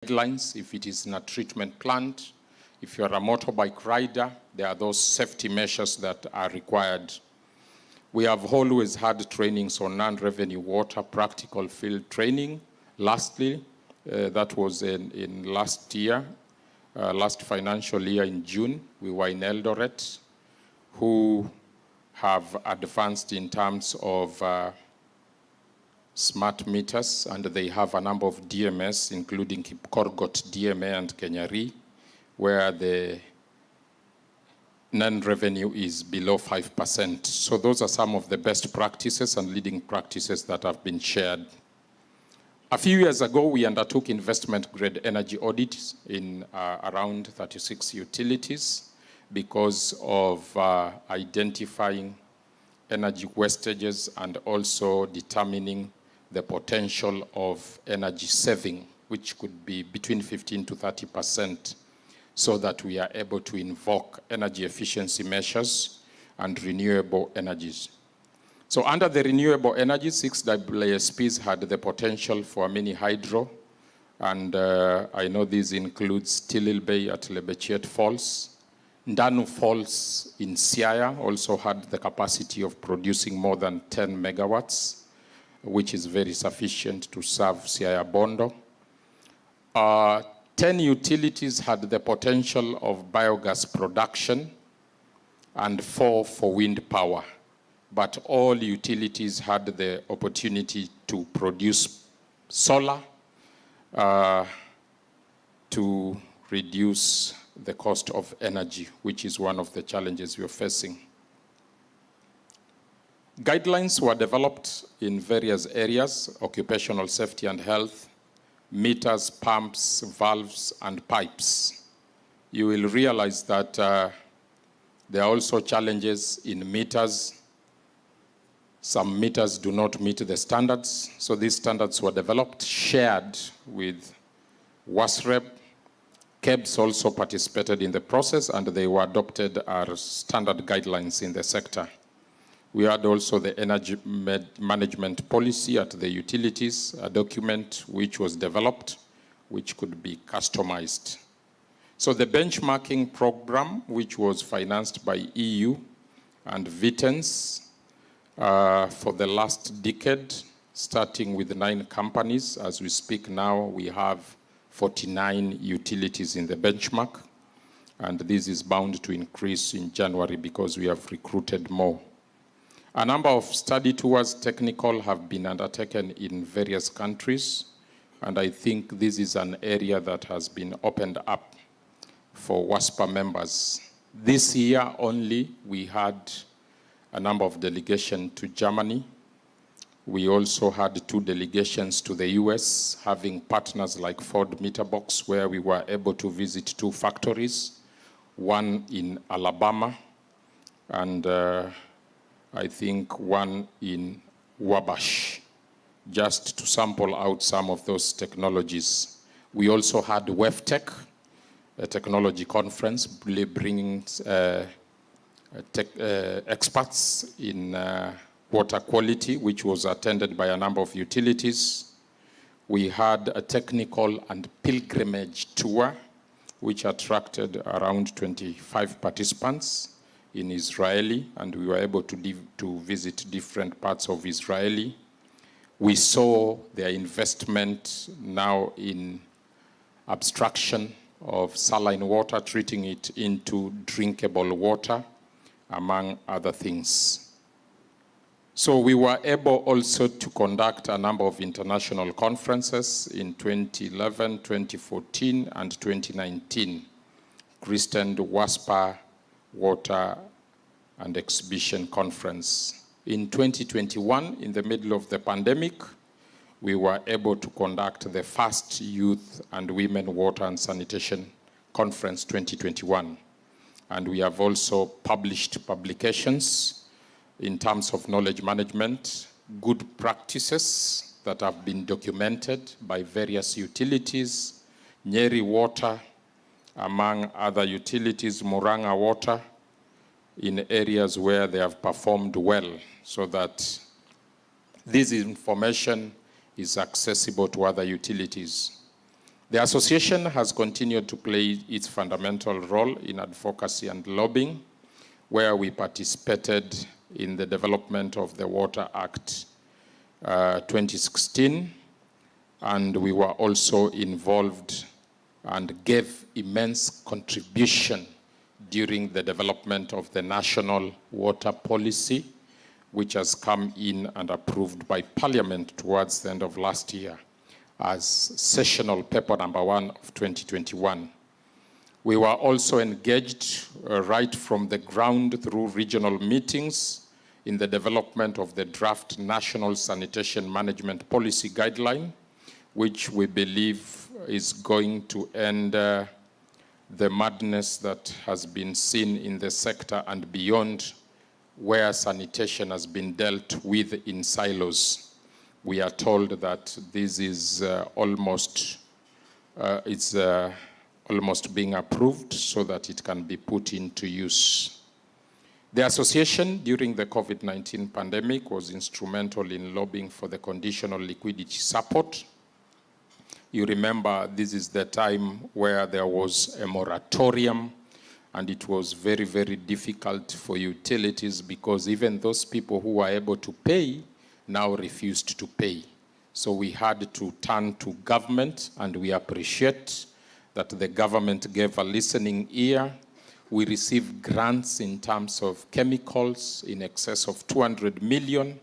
guidelines. If it is in a treatment plant, if you're a motorbike rider, there are those safety measures that are required. We have always had trainings on non-revenue water, practical field training. Lastly, that was in last year, last financial year in June, we were in Eldoret, who have advanced in terms of smart meters, and they have a number of DMS, including Kipkorgot DMA and Kenyari, where the non-revenue is below 5%. So those are some of the best practices and leading practices that have been shared. A few years ago, we undertook investment-grade energy audits in around 36 utilities because of identifying energy wastages and also determining the potential of energy saving, which could be between 15 to 30%, so that we are able to invoke energy efficiency measures and renewable energies. So under the renewable energies, 6 WSPs had the potential for mini hydro, and I know this includes Tilil Bay at Lebechiet Falls. Ndanu Falls in Siaya also had the capacity of producing more than 10 megawatts, which is very sufficient to serve Siaya Bondo. 10 utilities had the potential of biogas production and 4 for wind power. But all utilities had the opportunity to produce solar to reduce the cost of energy, which is one of the challenges we're facing. Guidelines were developed in various areas: occupational safety and health, meters, pumps, valves, and pipes. You will realize that there are also challenges in meters. Some meters do not meet the standards, so these standards were developed, shared with WASREP. KEBS also participated in the process, and they were adopted as standard guidelines in the sector. We had also the energy management policy at the utilities, a document which was developed, which could be customized. So the benchmarking program, which was financed by EU and VITENS for the last decade, starting with 9 companies. As we speak now, we have 49 utilities in the benchmark, and this is bound to increase in January because we have recruited more. A number of study tours, technical, have been undertaken in various countries, and I think this is an area that has been opened up for WASPA members. This year only, we had a number of delegations to Germany. We also had 2 delegations to the US, having partners like Ford Meterbox, where we were able to visit 2 factories, one in Alabama, and I think one in Wabash, just to sample out some of those technologies. We also had WEFTech, a technology conference, bringing experts in water quality, which was attended by a number of utilities. We had a technical and pilgrimage tour, which attracted around 25 participants in Israeli, and we were able to visit different parts of Israeli. We saw their investment now in abstraction of saline water, treating it into drinkable water, among other things. So we were able also to conduct a number of international conferences in 2011, 2014, and 2019, christened WASPA Water and Exhibition Conference. In 2021, in the middle of the pandemic, we were able to conduct the first Youth and Women Water and Sanitation Conference 2021. And we have also published publications in terms of knowledge management, good practices that have been documented by various utilities, Nyeri Water, among other utilities, Murang'a Water, in areas where they have performed well, so that this information is accessible to other utilities. The association has continued to play its fundamental role in advocacy and lobbying, where we participated in the development of the Water Act 2016, and we were also involved and gave immense contribution during the development of the National Water Policy, which has come in and approved by Parliament towards the end of last year as sessional paper number 1 of 2021. We were also engaged right from the ground through regional meetings in the development of the draft National Sanitation Management Policy Guideline, which we believe is going to end the madness that has been seen in the sector and beyond, where sanitation has been dealt with in silos. We are told that this is almost being approved so that it can be put into use. The association during the COVID-19 pandemic was instrumental in lobbying for the conditional liquidity support. You remember this is the time where there was a moratorium, and it was very, very difficult for utilities because even those people who were able to pay now refused to pay. So we had to turn to government, and we appreciate that the government gave a listening ear. We received grants in terms of chemicals in excess of 200 million,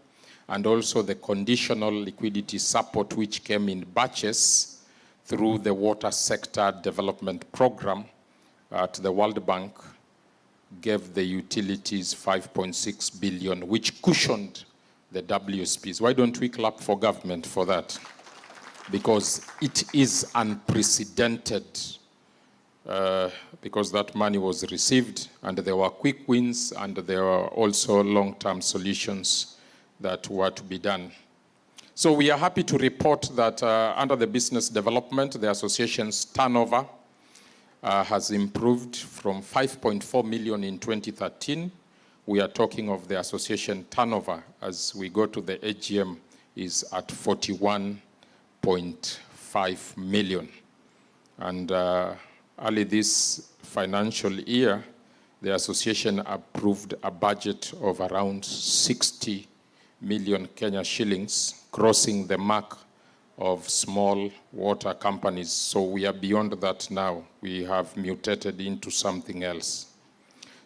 and also the conditional liquidity support, which came in batches through the Water Sector Development Program at the World Bank, gave the utilities 5.6 billion, which cushioned the WSPs. Why don't we clap for government for that? Because it is unprecedented, because that money was received, and there were quick wins, and there were also long-term solutions that were to be done. So we are happy to report that under the business development, the association's turnover has improved from 5.4 million in 2013. We are talking of the association turnover as we go to the AGM is at 41.5 million. And early this financial year, the association approved a budget of around 60 million Kenya shillings, crossing the mark of small water companies. So we are beyond that now. We have mutated into something else.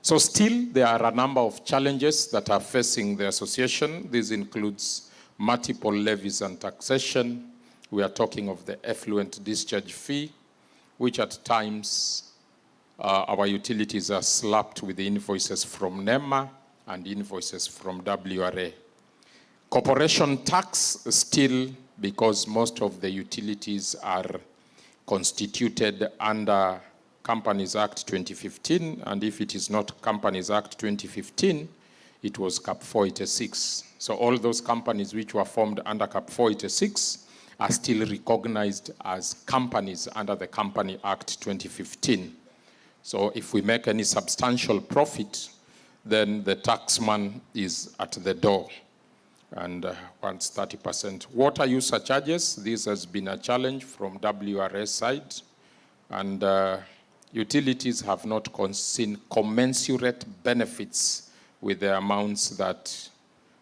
So still, there are a number of challenges that are facing the association. This includes multiple levies and taxation. We are talking of the effluent discharge fee, which at times our utilities are slapped with the invoices from NEMA and invoices from WRA. Corporation tax still, because most of the utilities are constituted under Companies Act 2015, and if it is not Companies Act 2015, it was Cap 486. So all those companies which were formed under Cap 486 are still recognized as companies under the Company Act 2015. So if we make any substantial profit, then the taxman is at the door and wants 30%. Water user charges, this has been a challenge from WRS side, and utilities have not seen commensurate benefits with the amounts that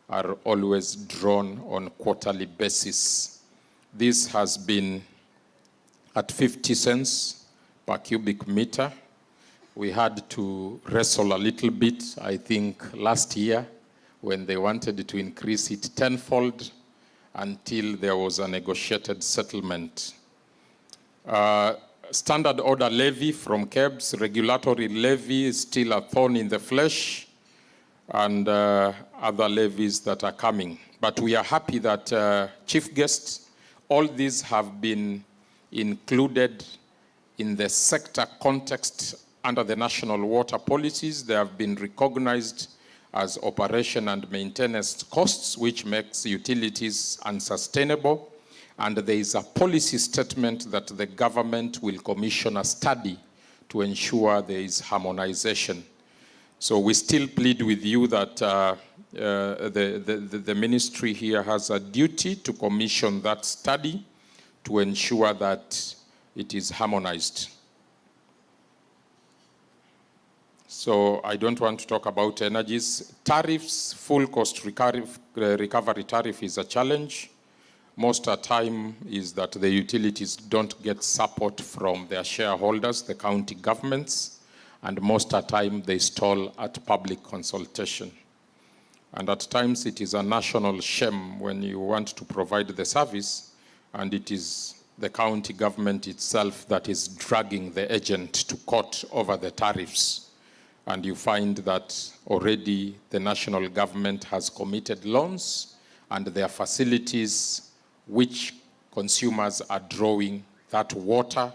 are always drawn on quarterly basis. This has been at 50 cents per cubic meter. We had to wrestle a little bit, I think, last year when they wanted to increase it tenfold until there was a negotiated settlement. Standard order levy from KEBS, regulatory levy is still a thorn in the flesh, and other levies that are coming. But we are happy that, chief guests, all these have been included in the sector context under the national water policies. They have been recognized as operation and maintenance costs, which makes utilities unsustainable. And there is a policy statement that the government will commission a study to ensure there is harmonization. So we still plead with you that the ministry here has a duty to commission that study to ensure that it is harmonized. So I don't want to talk about energies. Tariffs, full cost recovery tariff is a challenge. Most of the time is that the utilities don't get support from their shareholders, the county governments, and most of the time they stall at public consultation. And at times it is a national shame when you want to provide the service and it is the county government itself that is dragging the agent to court over the tariffs. And you find that already the national government has committed loans and their facilities which consumers are drawing, that water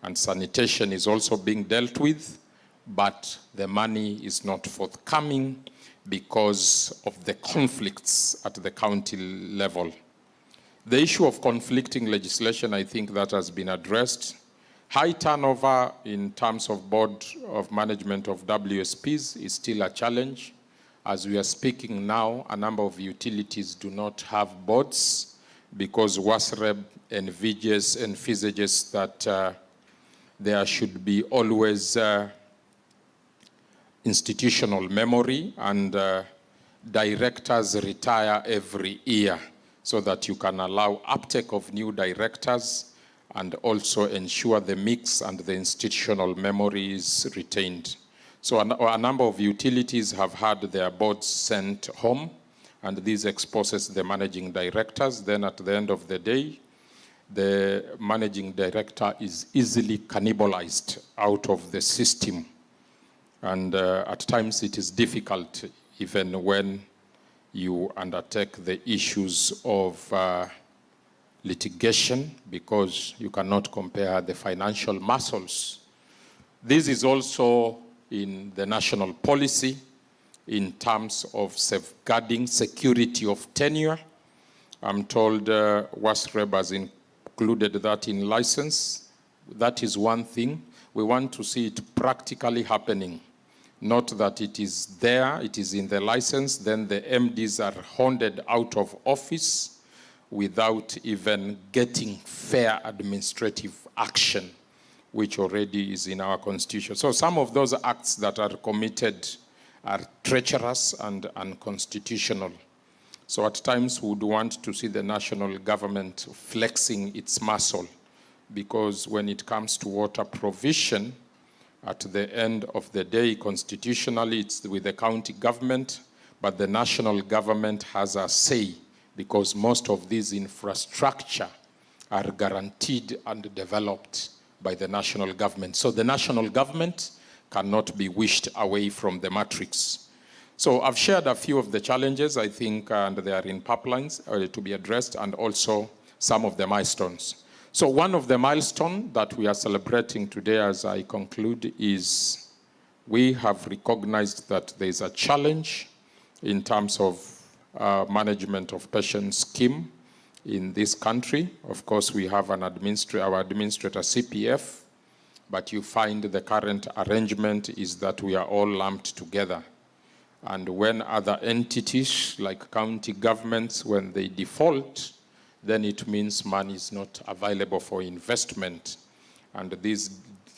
and sanitation is also being dealt with, but the money is not forthcoming because of the conflicts at the county level. The issue of conflicting legislation, I think that has been addressed. High turnover in terms of board of management of WSPs is still a challenge. As we are speaking now, a number utilities do not have boards because WASREB envisages that there should be always institutional memory and directors retire every year so that you can allow uptake of new directors and also ensure the mix and the institutional memory is retained. So a number of utilities have had their boards sent home, and this exposes the managing directors. Then at the end of the day, the managing director is easily cannibalized out of the system. And at times it is difficult, even when you undertake the issues of litigation, because you cannot compare the financial muscles. This is also in the national policy in terms of safeguarding security of tenure. I'm told WASREB has included that in license. That is one thing. We want to see it practically happening. Not that it is there, it is in the license, then the MDs are hounded out of office without even getting fair administrative action, which already is in our constitution. So some of those acts that are committed are treacherous and unconstitutional. So at times we would want to see the national government flexing its muscle, because when it comes to water provision, at the end of the day, constitutionally, it's with the county government, but the national government has a say, because most of these infrastructure are guaranteed and developed by the national government. So the national government cannot be wished away from the matrix. So I've shared a few of the challenges, I think, and they are in pipelines to be addressed, and also some of the milestones. So one of the milestones that we are celebrating today as I conclude is we have recognized that there is a challenge in terms of management of pension scheme in this country. Of course, we have an our administrator CPF, but you find the current arrangement is that we are all lumped together. And when other entities like county governments, when they default, then it means money is not available for investment. And this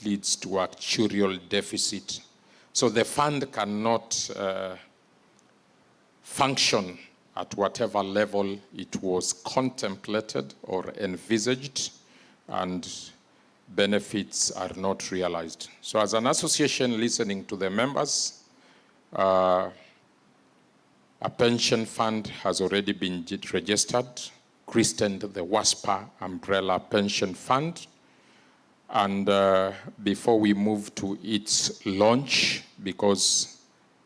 leads to actuarial deficit. So the fund cannot function at whatever level it was contemplated or envisaged, and benefits are not realized. So as an association, listening to the members, a pension fund has already been registered, christened the WASPA Umbrella Pension Fund. And before we move to its launch, because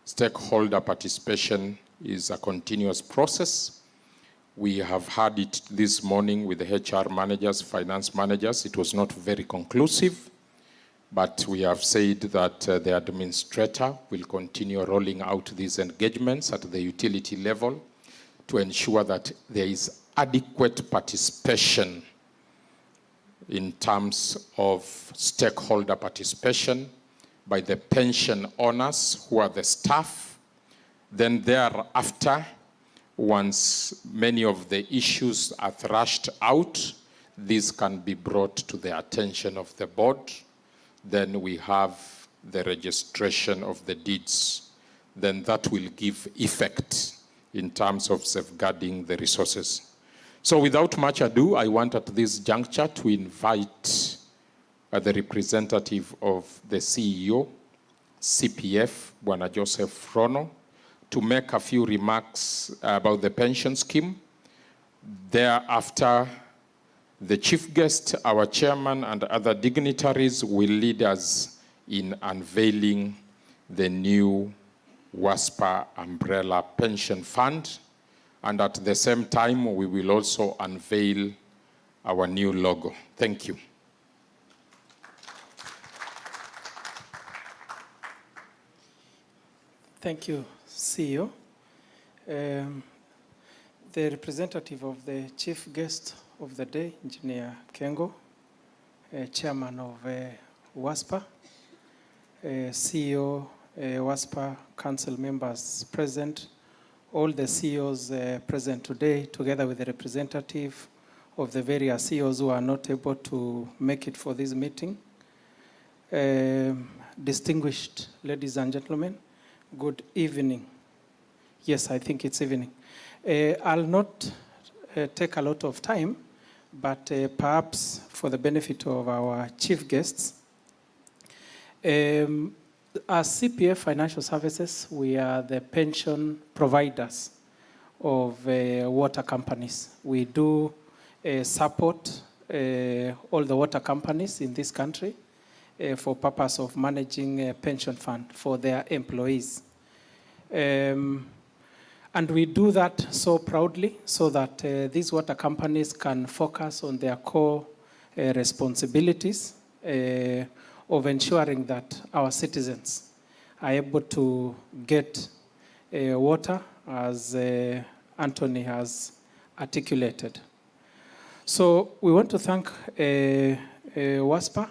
stakeholder participation is a continuous process, we have had it this morning with the HR managers, finance managers. It was not very conclusive, but we have said that the administrator will continue rolling out these engagements at the utility level to ensure that there is adequate participation in terms of stakeholder participation by the pension owners who are the staff. Then thereafter, once many of the issues are thrashed out, this can be brought to the attention of the board. Then we have the registration of the deeds. Then that will give effect in terms of safeguarding the resources. So without much ado, I want at this juncture to invite the representative of the CEO, CPF, Bwana Joseph Rono, to make a few remarks about the pension scheme. Thereafter, the chief guest, our chairman, and other dignitaries will lead us in unveiling the new WASPA umbrella pension fund. And at the same time, we will also unveil our new logo. Thank you. Thank you, CEO. The representative of the chief guest of the day, Engineer Kengo, chairman of WASPA, CEO, WASPA council members present, all the CEOs present today, together with the representative of the various CEOs who are not able to make it for this meeting. Distinguished ladies and gentlemen, good evening. Yes, I think it's evening. I'll not take a lot of time, but perhaps for the benefit of our chief guests, as CPF Financial Services, we are the pension providers of water companies. We do support all the water companies in this country for purpose of managing a pension fund for their employees. And we do that so proudly so that these water companies can focus on their core responsibilities of ensuring that our citizens are able to get water, as Anthony has articulated. So we want to thank WASPA.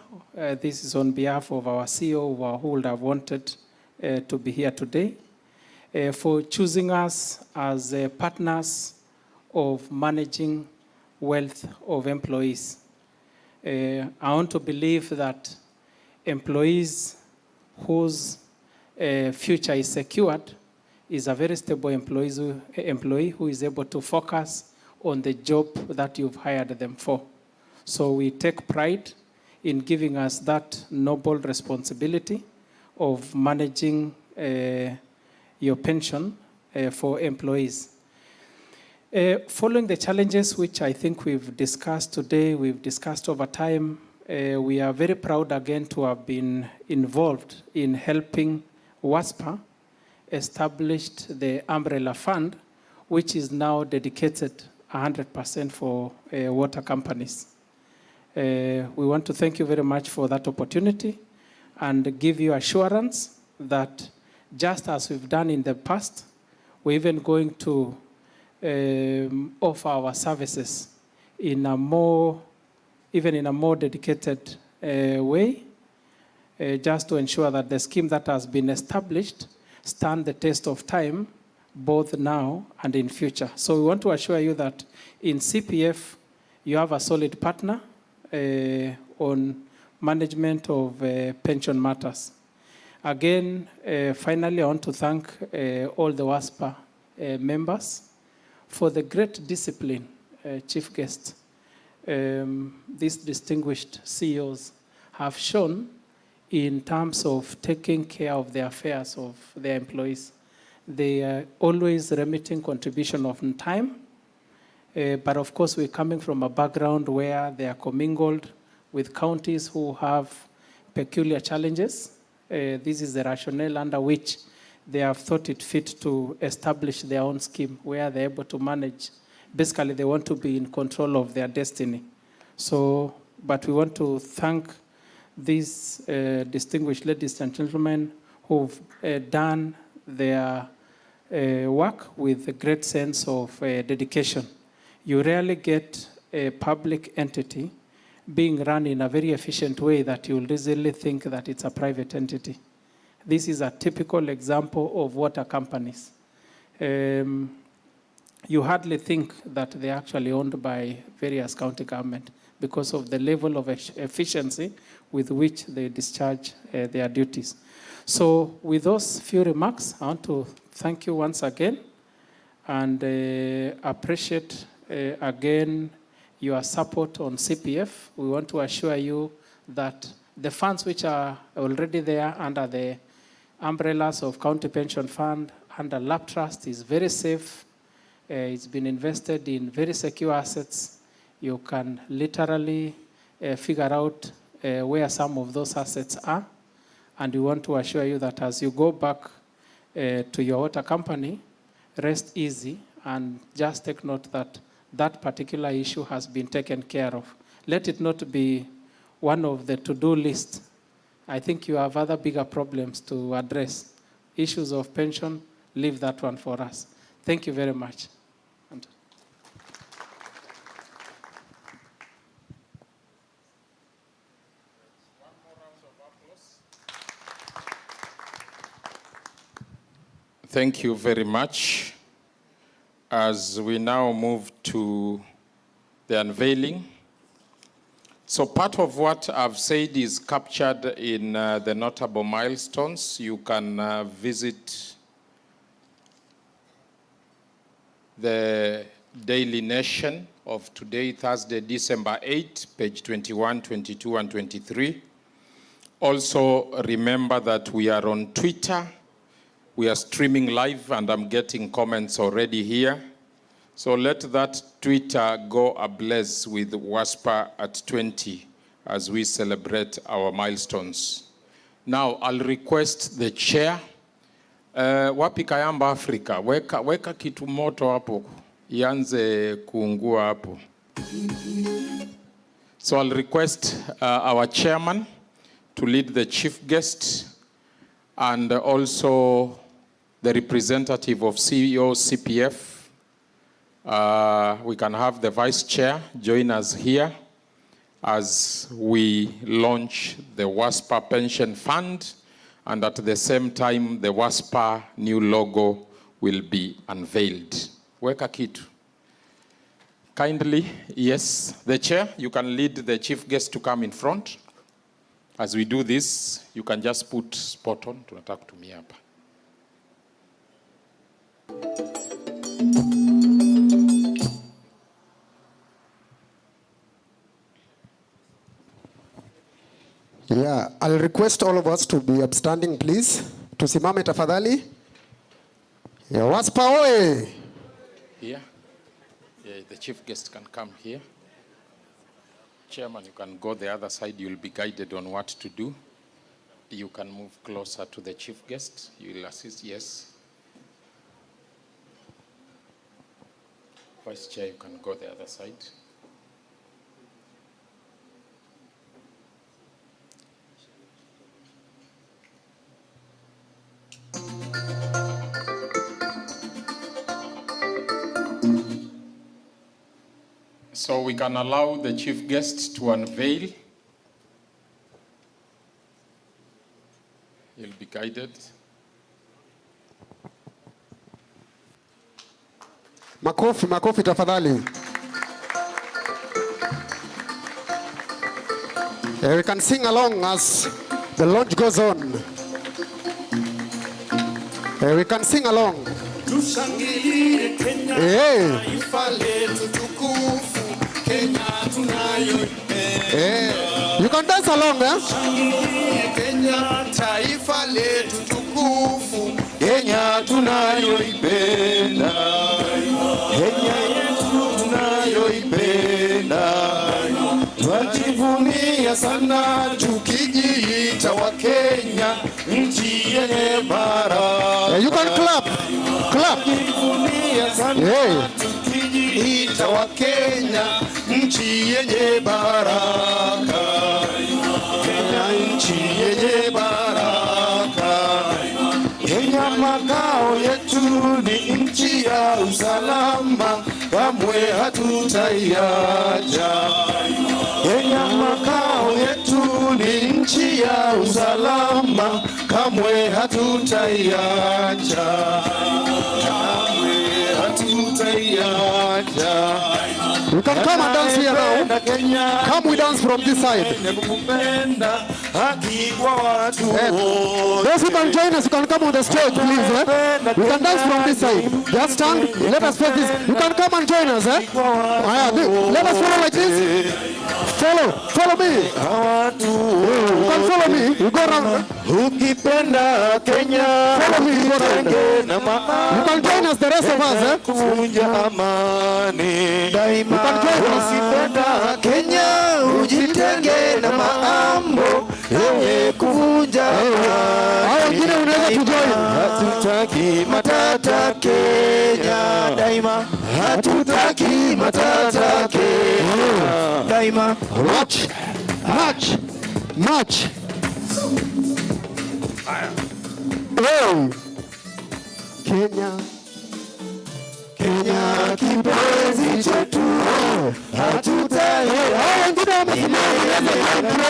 This is on behalf of our CEO who would have wanted to be here today, for choosing us as partners of managing wealth of employees. I want to believe that employees whose future is secured is a very stable employee who is able to focus on the job that you've hired them for. So we take pride in giving us that noble responsibility of managing your pension for employees. Following the challenges which I think we've discussed today, we've discussed over time, we are very proud again to have been involved in helping WASPA establish the umbrella fund, which is now dedicated 100% for water companies. We want to thank you very much for that opportunity and give you assurance that just as we've done in the past, we're even going to offer our services in a more dedicated way, just to ensure that the scheme that has been established stand the test of time, both now and in future. So we want to assure you that in CPF, you have a solid partner on management of pension matters. Again, finally, I want to thank all the WASPA members for the great discipline, chief guest, these distinguished CEOs have shown in terms of taking care of the affairs of their employees. They are always remitting contribution of time, but of course we're coming from a background where they are commingled with counties who have peculiar challenges. This is the rationale under which they have thought it fit to establish their own scheme where they're able to manage. Basically, they want to be in control of their destiny. So, but we want to thank these distinguished ladies and gentlemen who've done their work with a great sense of dedication. You rarely get a public entity being run in a very efficient way that you'll easily think that it's a private entity. This is a typical example of water companies. You hardly think that they're actually owned by various county government because of the level of efficiency with which they discharge their duties. So with those few remarks, I want to thank you once again and appreciate again your support on CPF. We want to assure you that the funds which are already there under the umbrellas of County Pension Fund, under LAP Trust, is very safe. It's been invested in very secure assets. You can literally figure out where some of those assets are. And we want to assure you that as you go back to your water company, rest easy and just take note that that particular issue has been taken care of. Let it not be one of the to-do list. I think you have other bigger problems to address. Issues of pension, leave that one for us. Thank you very much. Thank you very much. As we now move to the unveiling. So part of what I've said is captured in the notable milestones. You can visit the Daily Nation of today, Thursday, December 8, page 21, 22, and 23. Also remember that we are on Twitter. We are streaming live, and I'm getting comments already here. So let that Twitter go ablaze with WASPA at 20 as we celebrate our milestones. Now, I'll request the chair. Wapi Kayamba Africa, weka kitu moto hapo, ianze kuungua hapo. So I'll request our chairman to lead the chief guest and also the representative of CEO CPF. We can have the vice chair join us here as we launch the WASPA Pension Fund, and at the same time, the WASPA new logo will be unveiled. Weka kitu. Kindly, yes, the chair, you can lead the chief guest to come in front. As we do this, you can just put spot on. Tunataka kutumia hapa. Yeah, I'll request all of us to be upstanding, please. Tusimame tafadhali. Yeah, WASPA oye! Here. Yeah, the chief guest can come here. Chairman, you can go the other side. You'll be guided on what to do. You can move closer to the chief guest. You will assist, yes. Vice Chair, you can go the other side. So we can allow the chief guest to unveil. He'll be guided. Makofi, makofi tafadhali. We can sing along as the launch goes on. We can sing along. Tushangilie Kenya, taifa letu tukufu. Kenya tunayoipenda. You can dance along, eh? Tushangilie Kenya, taifa letu tukufu. Kenya tunayoipenda. Kenya yetu tunayoipenda. Twajivunia sana tukijiita wa Kenya, nchi yenye baraka. You can clap. Clap. Twajivunia sana tukijiita wa Kenya, nchi yenye baraka. Kenya nchi yenye baraka. Kenya makao yetu ni nchi ya usalama, kamwe hatutaiacha. Kenya makao yetu ni nchi ya usalama, kamwe hatutaiacha. Kamwe hatutaiacha. You can come and dance here now. Come, we dance from this side. Those who can join us, you can come on the stage, please. You can dance from this side. Just stand. Let us face this. You can come and join us. Let us follow like this. Follow me. You can follow me. You go around. Ukipenda Kenya, follow me. You go around. You can join us, the rest of us. Kuvunja amani daima. You can join us. Ukipenda Kenya, ujitenge na mambo yenye kuvunja amani. Hao wengine unaweza kujoin. Hatutaki matata Kenya daima. Hatutaki matata Kenya daima. March. Hey. Kenya kipenzi chetu,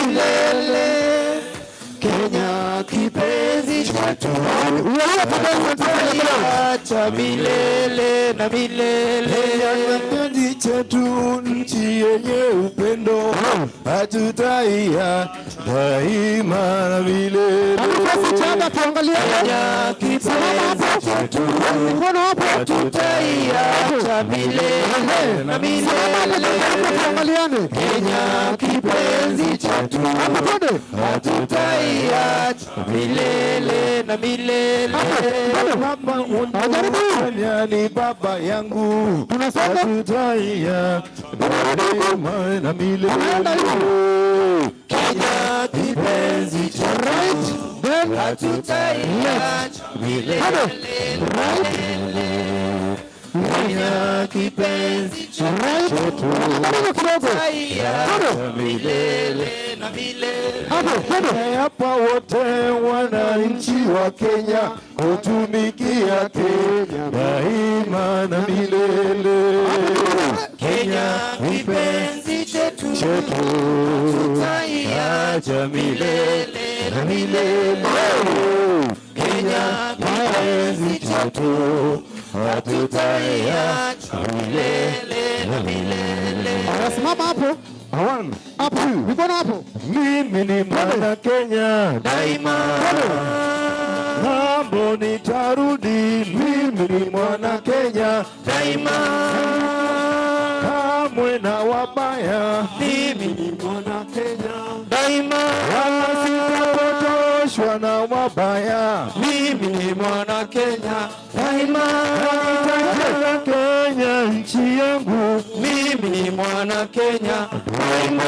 milele. Kenya kipenzi chetu, acha milele na milele. Kipenzi chetu, nchi yenye upendo, hatutaiacha daima na milele. Kenya kipenzi chetu, hatutaiacha milele na milele. Kenya kipenzi chetu, hatutaiacha milele na milele. Baba unafanya ni baba yangu, hatutaiacha milele na milele. Kenya kipenzi chetu, hatutaiacha milele. Kenya kipenzi chetu, hatutaiacha milele na milele. Hapa wote wananchi wa Kenya kutumikia Kenya daima na milele. Kenya kipenzi chetu, hatutaiacha milele na milele. Kenya kipenzi chetu, hatutaiacha milele na milele. Simama hapo. Hapo. Mikono hapo. Mimi ni mwana Kenya daima. Ng'ambo nitarudi. Mimi ni mwana Kenya daima. Kamwe na wabaya. Mimi ni mwana Kenya daima. Wala sitapotoshwa na wabaya. Mimi ni mwana Kenya daima. Nitajenga Kenya nchi yangu. Mimi ni mwana Kenya daima.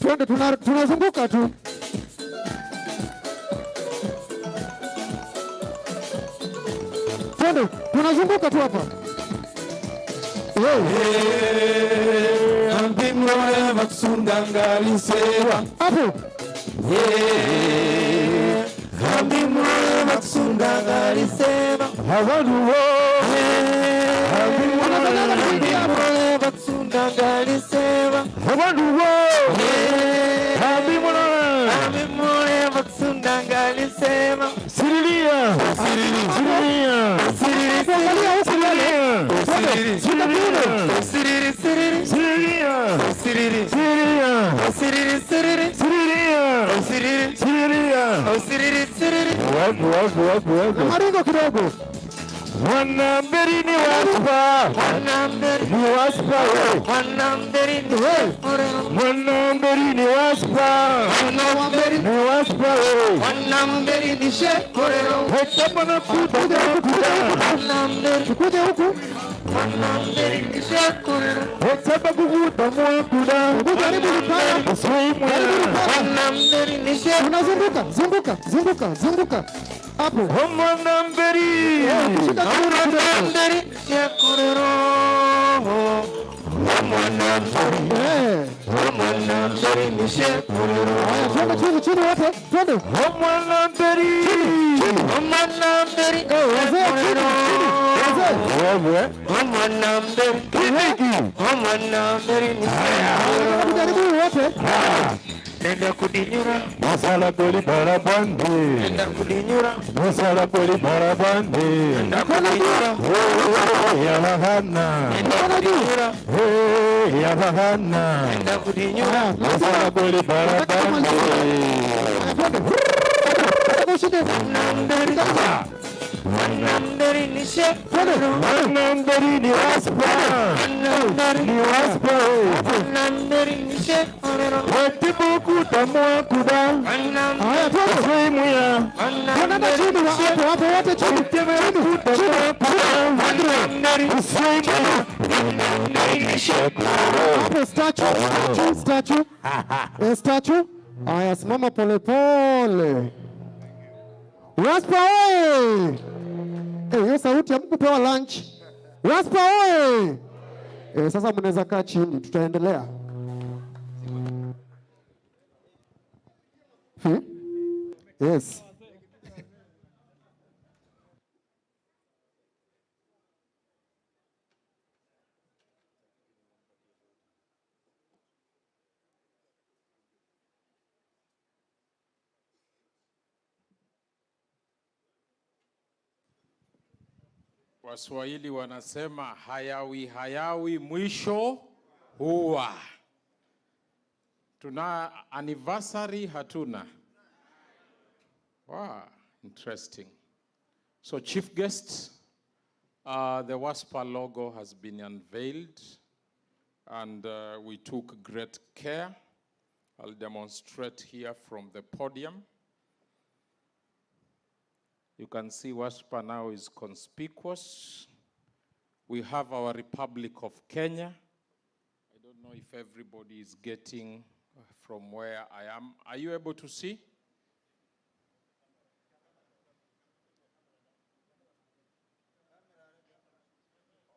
Twende, tunazunguka tu. Twende, tunazunguka tu hapa. Ambimwe maksundanga sewa hapo. Ambimwe maksundanga sewa hawaruo. Ambimwe maksundanga sewa hawaruo. Ambimwe maksundanga sewa sirilia. Maringo kidogo. Wanamberi ni waspa. Wanamberi ni waspa. Wanamberi ni waspa. Wanamberi ni waspa. Wanamberi ni waspa. Wanamberi ni shekorero. Hotapana kuja huku. Kuja huku. Wanamberi ni shekorero. Hotapa kuvuta mwakuda. Karibu lipaya. Wanamberi ni shekorero. Zunguka. Hapo. Wanamberi. Wanamberi shekorero. Wanamberi ni shekorero. Chini wote. Twende. Wanamberi. Wanamberi shekorero. Wanamberi ni shekorero. Karibu wote. enda kudinyura masala poli barabandi enda kudinyura masala poli barabandi enda kudinyura ya bahana enda kudinyura ya bahana enda kudinyura masala poli barabandi Mandari ni shekaro, mandari ni waspa, mandari ni shekaro. Watibuku tamwa kuda, haya tuko sehemu ya, tunaenda chini hapo hapo wote chini, tibuku tamwa kuda, mandari ni shekaro, mandari ni shekaro. Hapo statue. Haya simama pole pole. Waspa oye! Hiyo sauti hamkupewa lunch. Waspa oye! Sasa mnaweza kaa chini, tutaendelea. Yes. Waswahili wanasema hayawi mwisho huwa. Tuna anniversary hatuna. Wow, interesting. So chief guest, the WASPA logo has been unveiled and we took great care. I'll demonstrate here from the podium. You can see WASPA now is conspicuous. We have our Republic of Kenya. I don't know if everybody is getting from where I am. Are you able to see?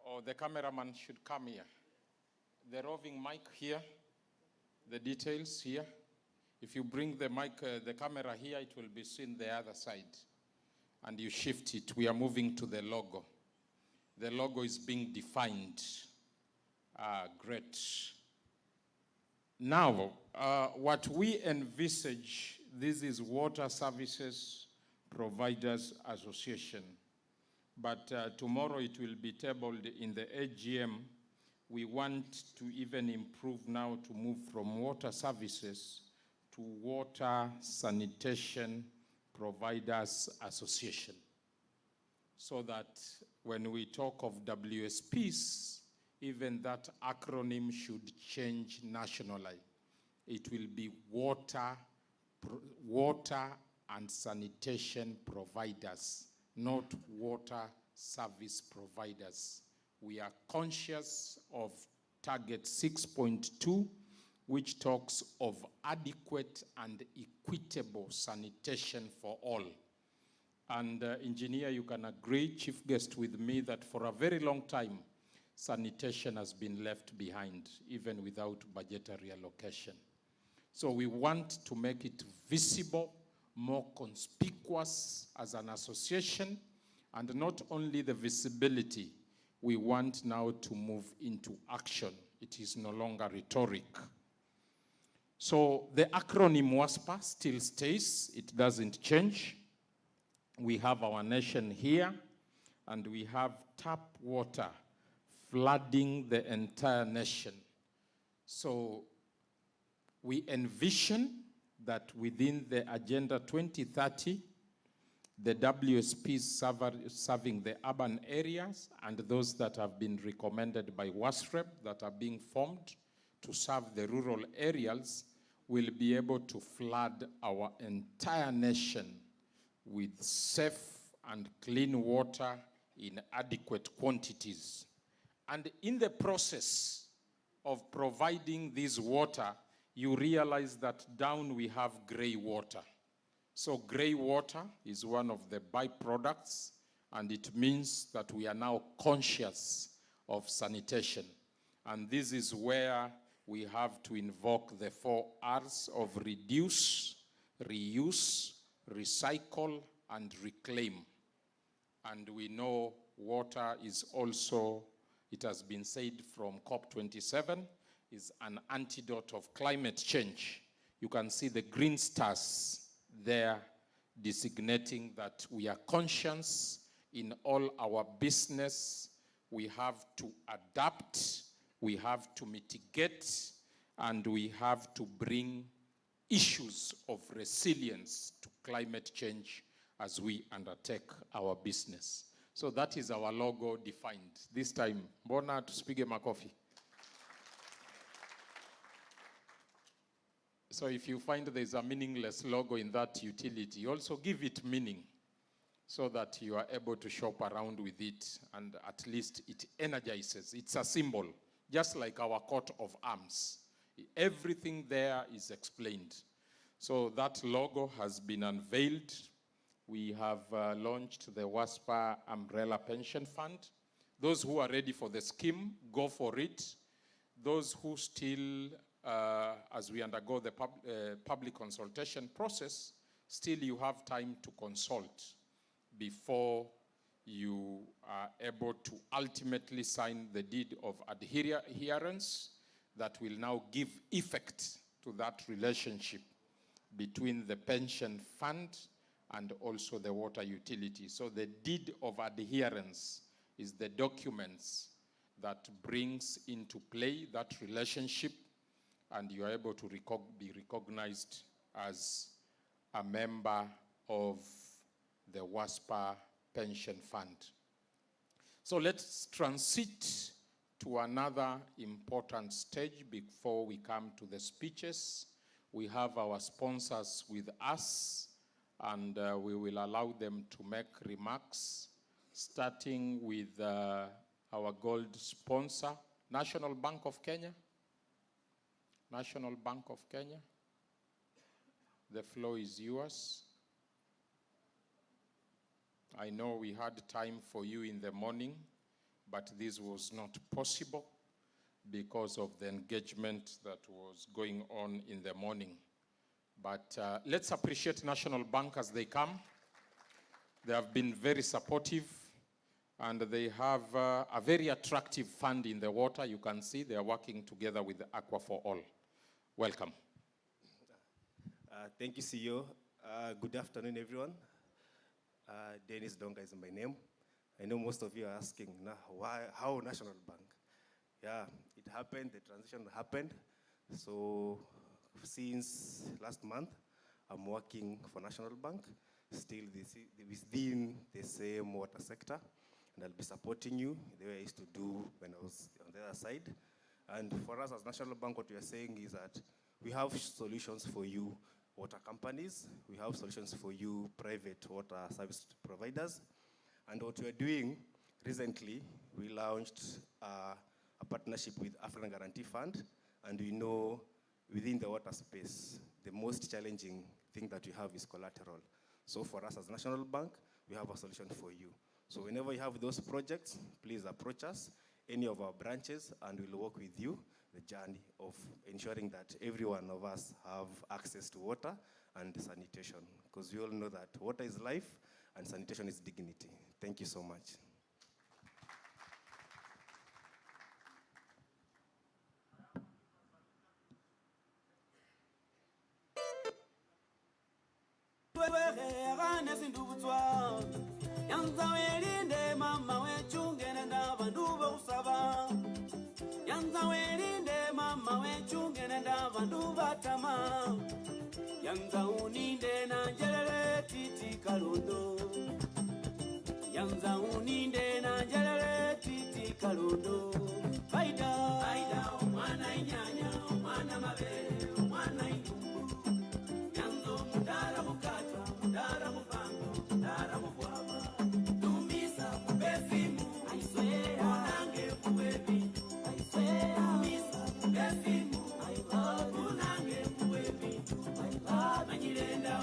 Oh, the cameraman should come here. The roving mic here, the details here. If you bring the mic, the camera here, it will be seen the other side. And you shift it. We are moving to the logo. The logo is being defined. Great. Now, what we envisage, this is Water Services Providers Association. But tomorrow it will be tabled in the AGM. We want to even improve now to move from water services to Water Sanitation Providers Association, so that when we talk of WSPs, even that acronym should change nationally. It will be Water and Sanitation Providers, not Water Service Providers. We are conscious of target 6.2, which talks of adequate and equitable sanitation for all. And engineer, you can agree, chief guest, with me that for a very long time, sanitation has been left behind, even without budgetary allocation. So we want to make it visible, more conspicuous as an association, and not only the visibility, we want now to move into action. It is no longer rhetoric. So the acronym WASPA still stays, it doesn't change. We have our nation here, and we have tap water flooding the entire nation. So we envision that within the Agenda 2030, the WSPs serving the urban areas and those that have been recommended by WASREP that are being formed to serve the rural areas will be able to flood our entire nation with safe and clean water in adequate quantities. And in the process of providing this water, you realize that down we have gray water. So gray water is one of the byproducts, and it means that we are now conscious of sanitation. And this is where we have to invoke the 4 R's of reduce, reuse, recycle, and reclaim. And we know water is also, it has been said from COP27, is an antidote of climate change. You can see the green stars there designating that we are conscious in all our business. We have to adapt, we have to mitigate, and we have to bring issues of resilience to climate change as we undertake our business. So that is our logo defined. This time, mbona tusipige makofi? So if you find there's a meaningless logo in that utility, also give it meaning so that you are able to shop around with it and at least it energizes. It's a symbol, just like our coat of arms. Everything there is explained. So that logo has been unveiled. We have launched the WASPA Umbrella Pension Fund. Those who are ready for the scheme, go for it. Those who still, as we undergo the public consultation process, still you have time to consult before you are able to ultimately sign the deed of adherence that will now give effect to that relationship between the pension fund and also the water utility. So the deed of adherence is the documents that brings into play that relationship, and you are able to be recognized as a member of the WASPA Pension Fund. So let's transit to another important stage before we come to the speeches. We have our sponsors with us, and we will allow them to make remarks, starting with our gold sponsor, National Bank of Kenya. National Bank of Kenya, the floor is yours. I know we had time for you in the morning, but this was not possible because of the engagement that was going on in the morning. But let's appreciate National Bank as they come. They have been very supportive, and they have a very attractive fund in the water. You can see they are working together with Aqua for All. Welcome. Thank you, CEO. Good afternoon, everyone. Dennis Donga is my name. I know most of you are asking, why, how National Bank? Yeah, it happened, the transition happened. So since last month, I'm working for National Bank, still within the same water sector, and I'll be supporting you the way I used to do when I was on the other side. And for us as National Bank, what we are saying is that we have solutions for you, water companies. We have solutions for you, private water service providers. And what we are doing, recently, we launched a partnership with African Guarantee Fund, and we know within the water space, the most challenging thing that we have is collateral. So for us as National Bank, we have a solution for you. So whenever you have those projects, please approach us, any of our branches, and we'll work with you the journey of ensuring that every one of us have access to water and sanitation, because we all know that water is life and sanitation is dignity. Thank you so much. Yanza uninde na njelele titi kalundo. Yanza uninde na njelele titi kalundo. Faida, faida, omwana inyanya, omwana mabele, omwana inumbu. Yanzo mudara mukata, mudara mufango, mudara mubwaba. Tumisa kubesimu, aiswe, onange kuwebi. Aiswe, tumisa kubesimu, unange kuwebi. Manyirenda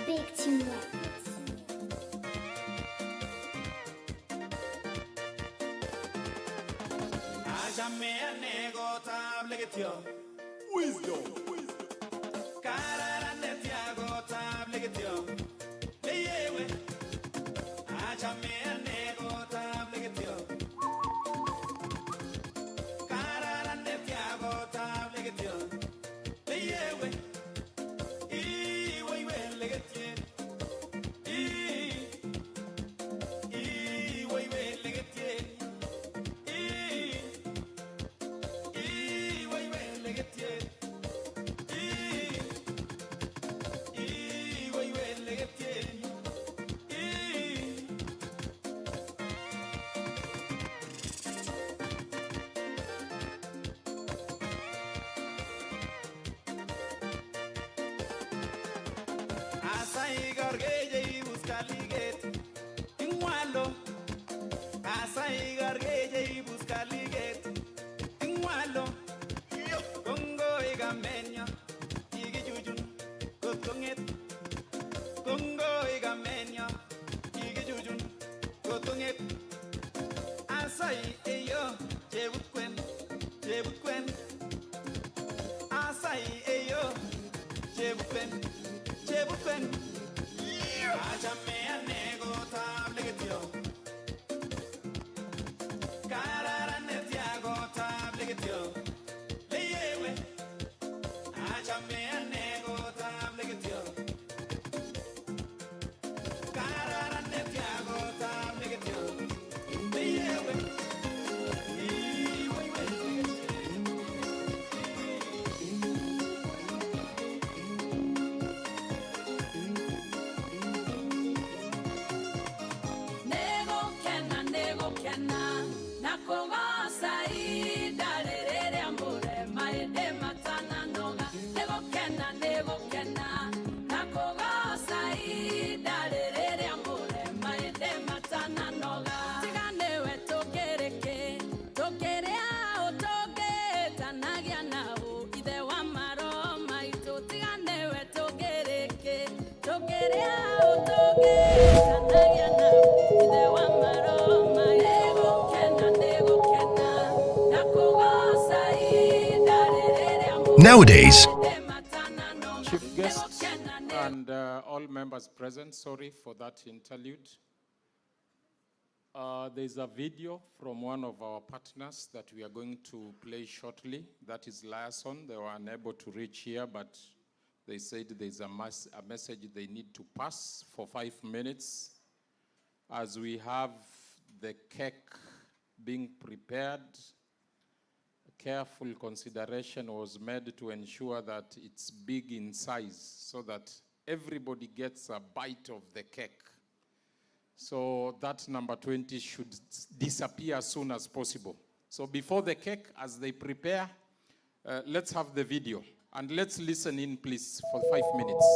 Big Team Records. Wisdom. Nowadays, Chief guests and all members present, sorry for that interlude. There's a video from one of our partners that we are going to play shortly. That is Liaison. They were unable to reach here, but they said there's a message they need to pass for 5 minutes as we have the cake being prepared. Careful consideration was made to ensure that it's big in size so that everybody gets a bite of the cake. So that number 20 should disappear as soon as possible. So before the cake, as they prepare, let's have the video. And let's listen in, please, for 5 minutes.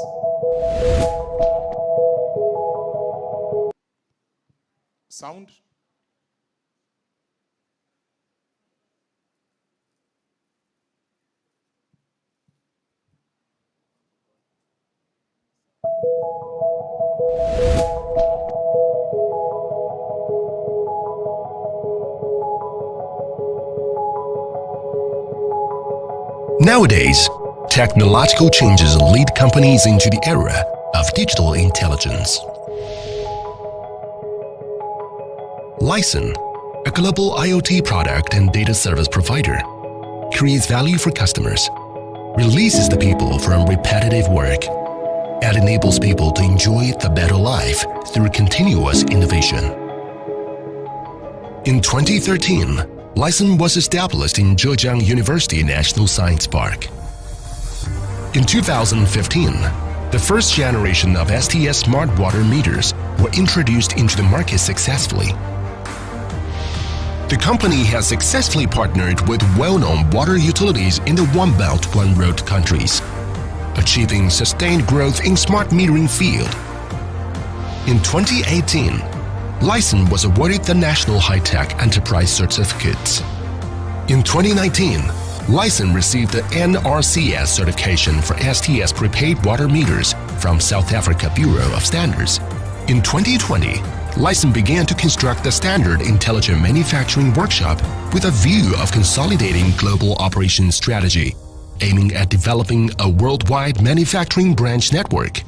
Sound? Nowadays, technological changes lead companies into the era of digital intelligence. Lyson, a global IoT product and data service provider, creates value for customers, releases the people from repetitive work, and enables people to enjoy the better life through continuous innovation. In 2013, Lyson was established in Zhejiang University National Science Park. In 2015, the first generation of STS smart water meters were introduced into the market successfully. The company has successfully partnered with well-known water utilities in the One Belt, One Road countries, achieving sustained growth in smart metering field. In 2018, Lyson was awarded the National High-Tech Enterprise Certificate. In 2019, Lyson received the NRCS certification for STS prepaid water meters from South Africa Bureau of Standards. In 2020, Lyson began to construct the Standard Intelligent Manufacturing Workshop with a view of consolidating global operations strategy, aiming at developing a worldwide manufacturing branch network.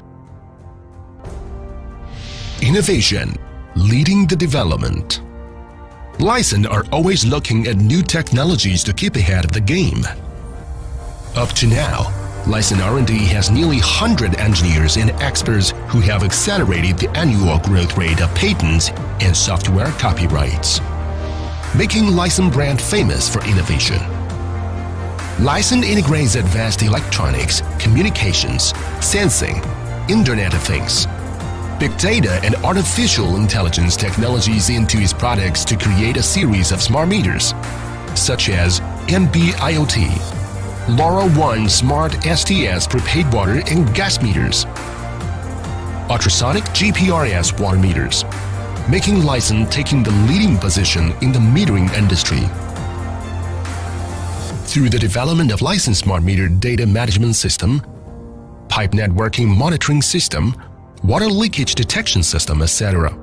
Innovation, leading the development. Lyson are always looking at new technologies to keep ahead of the game. Up to now, Lyson R&D has nearly 100 engineers and experts who have accelerated the annual growth rate of patents and software copyrights, making Lyson brand famous for innovation. Lyson integrates advanced electronics, communications, sensing, Internet of Things, big data and artificial intelligence technologies into its products to create a series of smart meters, such as MBIoT, LoRaWAN Smart STS prepaid water and gas meters, ultrasonic GPRS water meters, making Lyson taking the leading position in the metering industry. Through the development of Lyson Smart Meter Data Management System, Pipe Networking Monitoring System, Water Leakage Detection System, etc.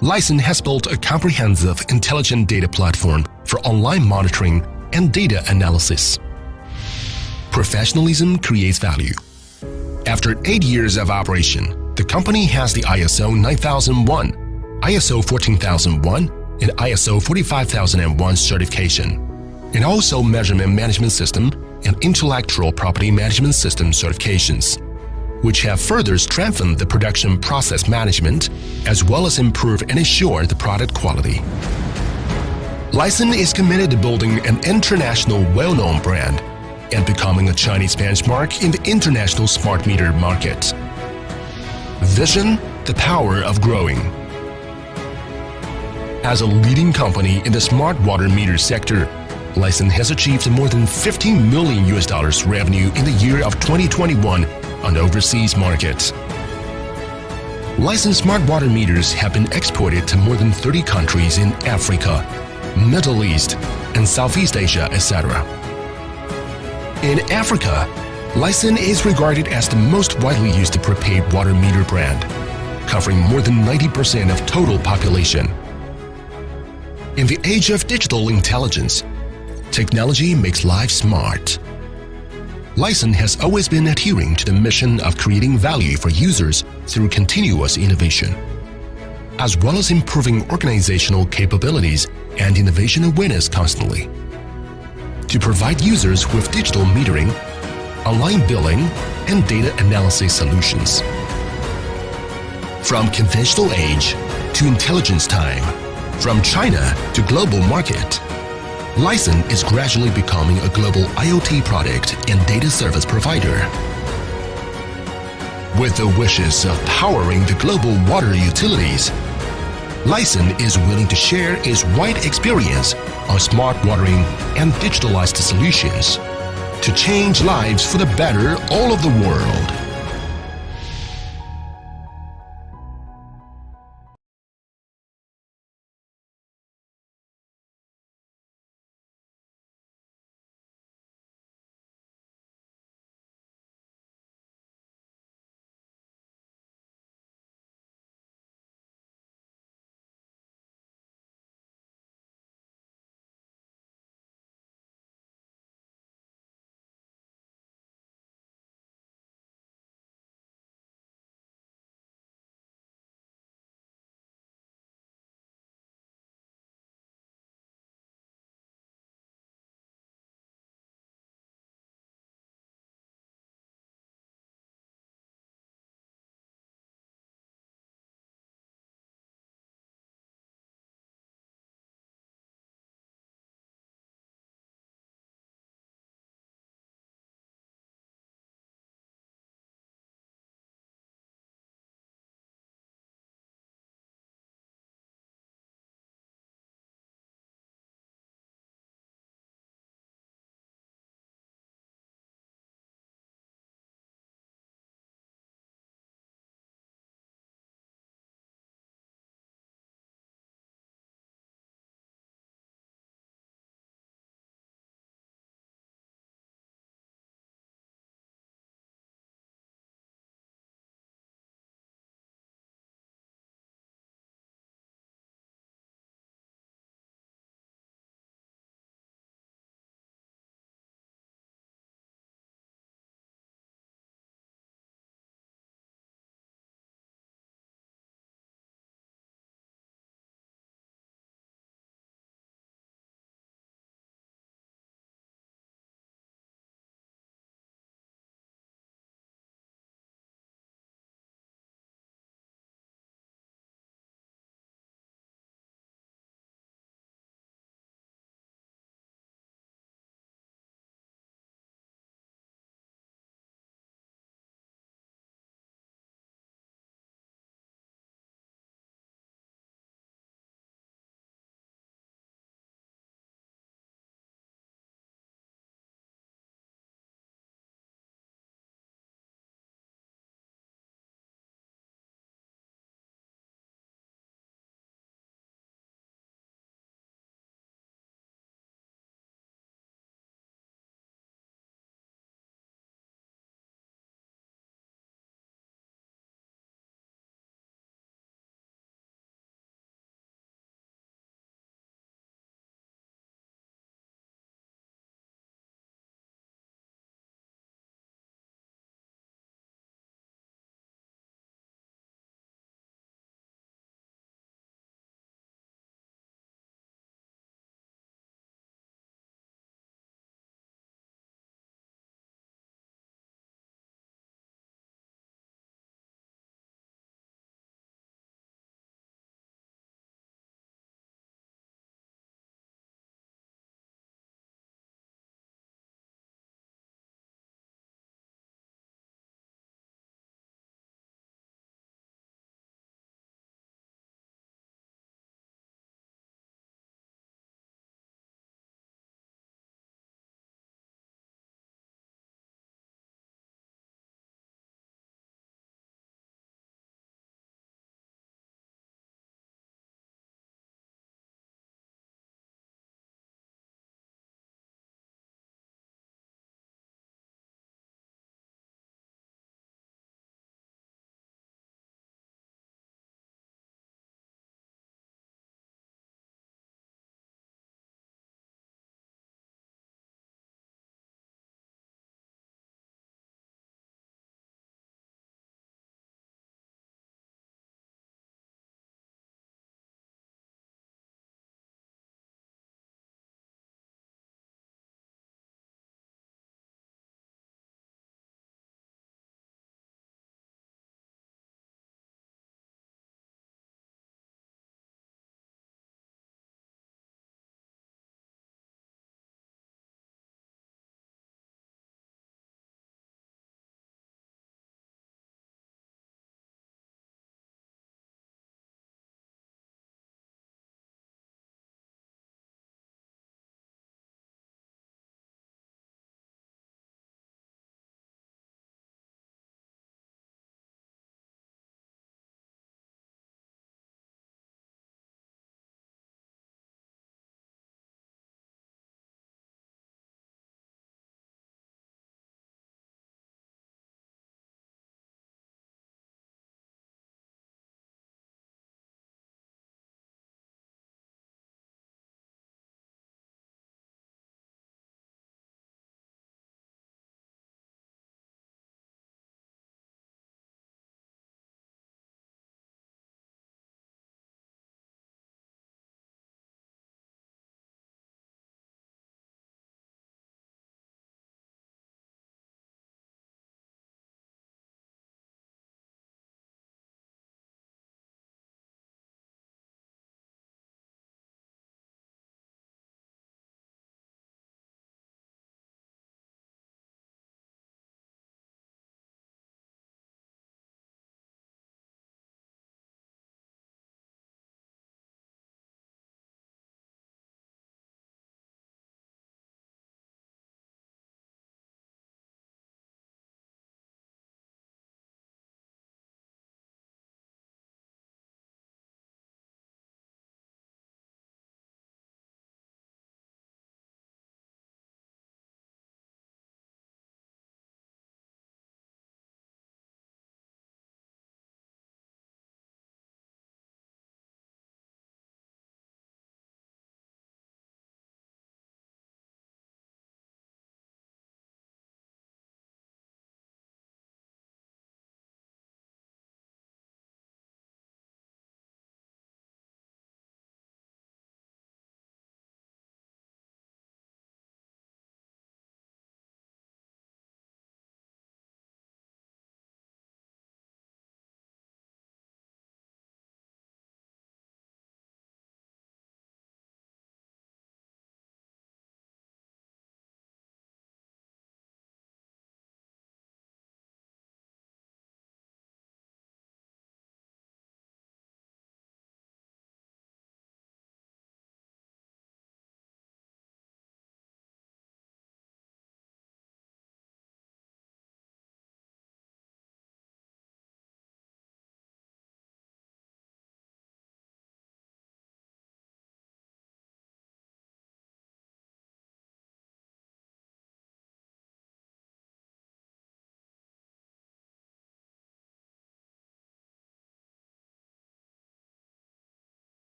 Lyson has built a comprehensive intelligent data platform for online monitoring and data analysis. Professionalism creates value. After 8 years of operation, the company has the ISO 9001, ISO 14001, and ISO 45001 certification, and also Measurement Management System and Intellectual Property Management System certifications, which have further strengthened the production process management as well as improve and ensure the product quality. Lyson is committed to building an international well-known brand and becoming a Chinese benchmark in the international smart meter market. Vision, the power of growing. As a leading company in the smart water meter sector, Lyson has achieved more than $15 million revenue in the year of 2021 on overseas markets. Lyson smart water meters have been exported to more than 30 countries in Africa, Middle East, and Southeast Asia, etc. In Africa, Lyson is regarded as the most widely used prepaid water meter brand, covering more than 90% of total population. In the age of digital intelligence, technology makes life smart. Lyson has always been adhering to the mission of creating value for users through continuous innovation, as well as improving organizational capabilities and innovation awareness constantly, to provide users with digital metering, online billing, and data analysis solutions. From conventional age to intelligence time, from China to global market, Lyson is gradually becoming a global IoT product and data service provider. With the wishes of powering the global water utilities, Lyson is willing to share its wide experience on smart watering and digitalized solutions to change lives for the better all over the world.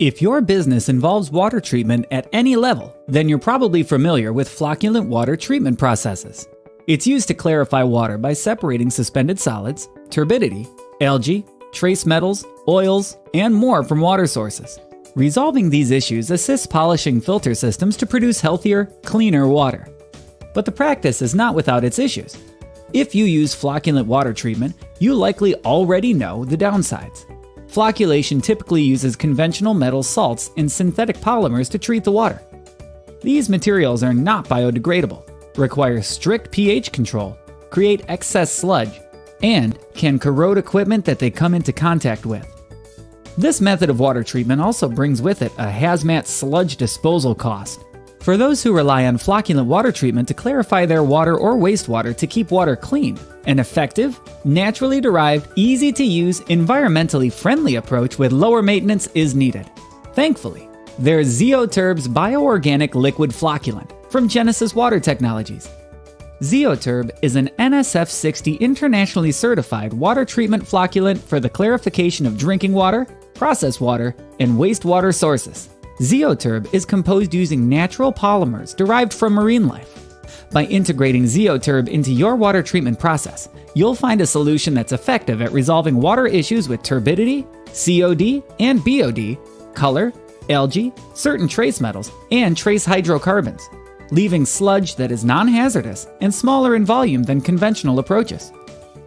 If your business involves water treatment at any level, then you're probably familiar with flocculant water treatment processes. It's used to clarify water by separating suspended solids, turbidity, algae, trace metals, oils, and more from water sources. Resolving these issues assists polishing filter systems to produce healthier, cleaner water. But the practice is not without its issues. If you use flocculant water treatment, you likely already know the downsides. Flocculation typically uses conventional metal salts and synthetic polymers to treat the water. These materials are not biodegradable, require strict pH control, create excess sludge, and can corrode equipment that they come into contact with. This method of water treatment also brings with it a hazmat sludge disposal cost. For those who rely on flocculant water treatment to clarify their water or wastewater to keep water clean, an effective, naturally derived, easy-to-use, environmentally friendly approach with lower maintenance is needed. Thankfully, there's Zeoturb's bioorganic liquid flocculant from Genesis Water Technologies. Zeoturb is an NSF 60 internationally certified water treatment flocculant for the clarification of drinking water, processed water, and wastewater sources. Zeoturb is composed using natural polymers derived from marine life. By integrating Zeoturb into your water treatment process, you'll find a solution that's effective at resolving water issues with turbidity, COD, and BOD, color, algae, certain trace metals, and trace hydrocarbons, leaving sludge that is non-hazardous and smaller in volume than conventional approaches.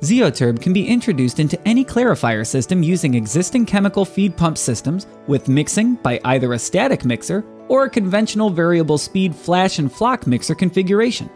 Zeoturb can be introduced into any clarifier system using existing chemical feed pump systems with mixing by either a static mixer or a conventional variable speed flash and flock mixer configuration.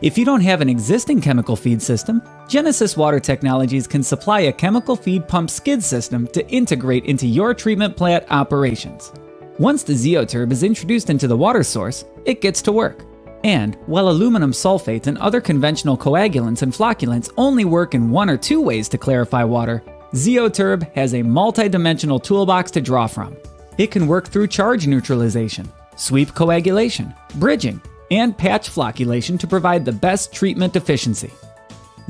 If you don't have an existing chemical feed system, Genesis Water Technologies can supply a chemical feed pump skid system to integrate into your treatment plant operations. Once the Zeoturb is introduced into the water source, it gets to work. And while aluminum sulfate and other conventional coagulants and flocculants only work in one or two ways to clarify water, Zeoturb has a multi-dimensional toolbox to draw from. It can work through charge neutralization, sweep coagulation, bridging, and patch flocculation to provide the best treatment efficiency.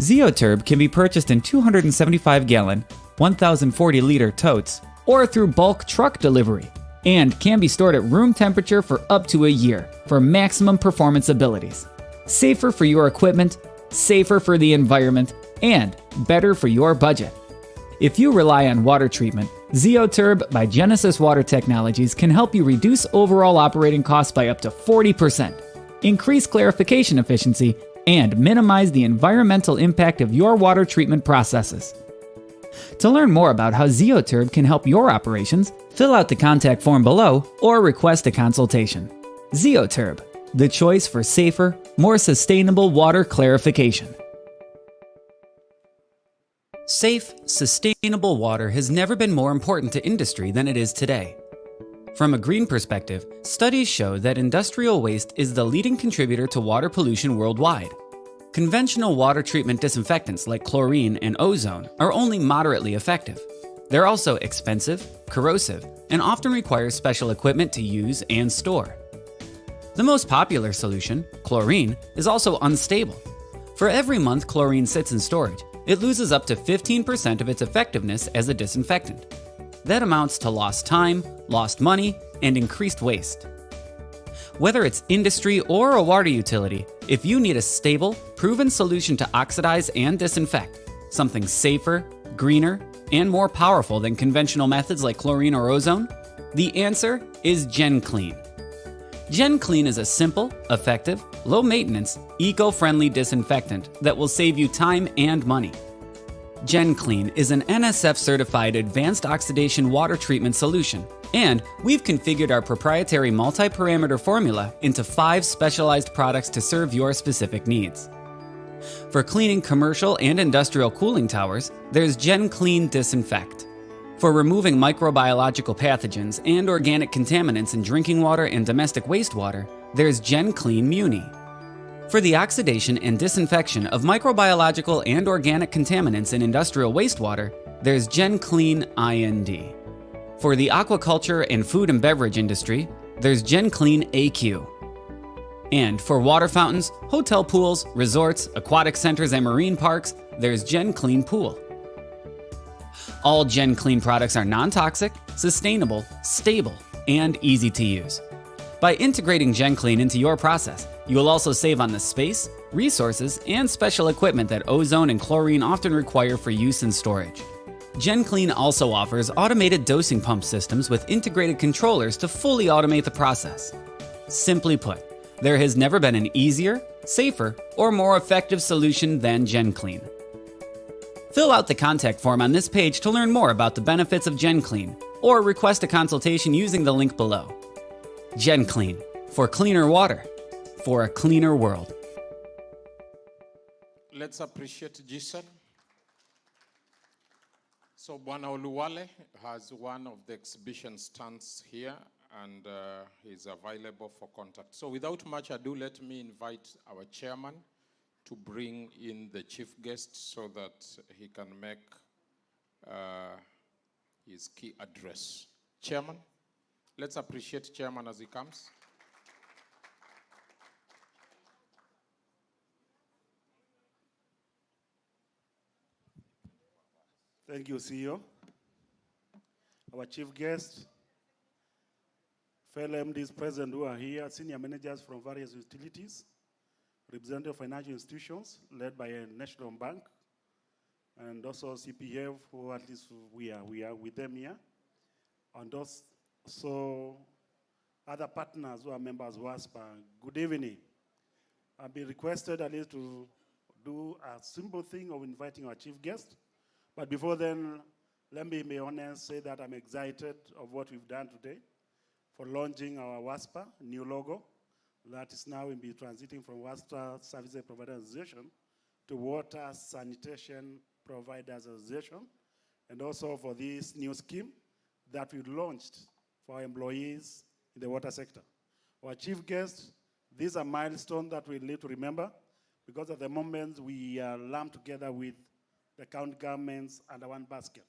Zeoturb can be purchased in 275-gallon, 1,040-liter totes, or through bulk truck delivery, and can be stored at room temperature for up to a year for maximum performance abilities. Safer for your equipment, safer for the environment, and better for your budget. If you rely on water treatment, Zeoturb by Genesis Water Technologies can help you reduce overall operating costs by up to 40%, increase clarification efficiency, and minimize the environmental impact of your water treatment processes. To learn more about how Zeoturb can help your operations, fill out the contact form below or request a consultation. Zeoturb, the choice for safer, more sustainable water clarification. Safe, sustainable water has never been more important to industry than it is today. From a green perspective, studies show that industrial waste is the leading contributor to water pollution worldwide. Conventional water treatment disinfectants like chlorine and ozone are only moderately effective. They're also expensive, corrosive, and often require special equipment to use and store. The most popular solution, chlorine, is also unstable. For every month chlorine sits in storage, it loses up to 15% of its effectiveness as a disinfectant. That amounts to lost time, lost money, and increased waste. Whether it's industry or a water utility, if you need a stable, proven solution to oxidize and disinfect, something safer, greener, and more powerful than conventional methods like chlorine or ozone, the answer is GenClean. GenClean is a simple, effective, low-maintenance, eco-friendly disinfectant that will save you time and money. GenClean is an NSF-certified advanced oxidation water treatment solution, and we've configured our proprietary multi-parameter formula into 5 specialized products to serve your specific needs. For cleaning commercial and industrial cooling towers, there's GenClean Disinfect. For removing microbiological pathogens and organic contaminants in drinking water and domestic wastewater, there's GenClean Muni. For the oxidation and disinfection of microbiological and organic contaminants in industrial wastewater, there's GenClean IND. For the aquaculture and food and beverage industry, there's GenClean AQ. And for water fountains, hotel pools, resorts, aquatic centers, and marine parks, there's GenClean Pool. All GenClean products are non-toxic, sustainable, stable, and easy to use. By integrating GenClean into your process, you will also save on the space, resources, and special equipment that ozone and chlorine often require for use and storage. GenClean also offers automated dosing pump systems with integrated controllers to fully automate the process. Simply put, there has never been an easier, safer, or more effective solution than GenClean. Fill out the contact form on this page to learn more about the benefits of GenClean, or request a consultation using the link below. GenClean, for cleaner water, for a cleaner world. Let's appreciate Giselle. So Bwana Oluwale has one of the exhibition stands here, and he's available for contact. So without much ado, let me invite our chairman to bring in the chief guest so that he can make his key address. Chairman, let's appreciate Chairman as he comes. Thank you, CEO. Our chief guest, fellow MDs present who are here, senior managers from various utilities, representative financial institutions led by a national bank, and also CPF, who at least we are with them here, and also other partners who are members of WASPA. Good evening. I've been requested at least to do a simple thing of inviting our chief guest. But before then, let me be honest, say that I'm excited of what we've done today for launching our WASPA new logo that is now in be transiting from WASPA Services Providers Association to Water Sanitation Providers Association, and also for this new scheme that we launched for our employees in the water sector. Our chief guest, these are milestones that we need to remember, because at the moment we are lumped together with the county governments under one basket.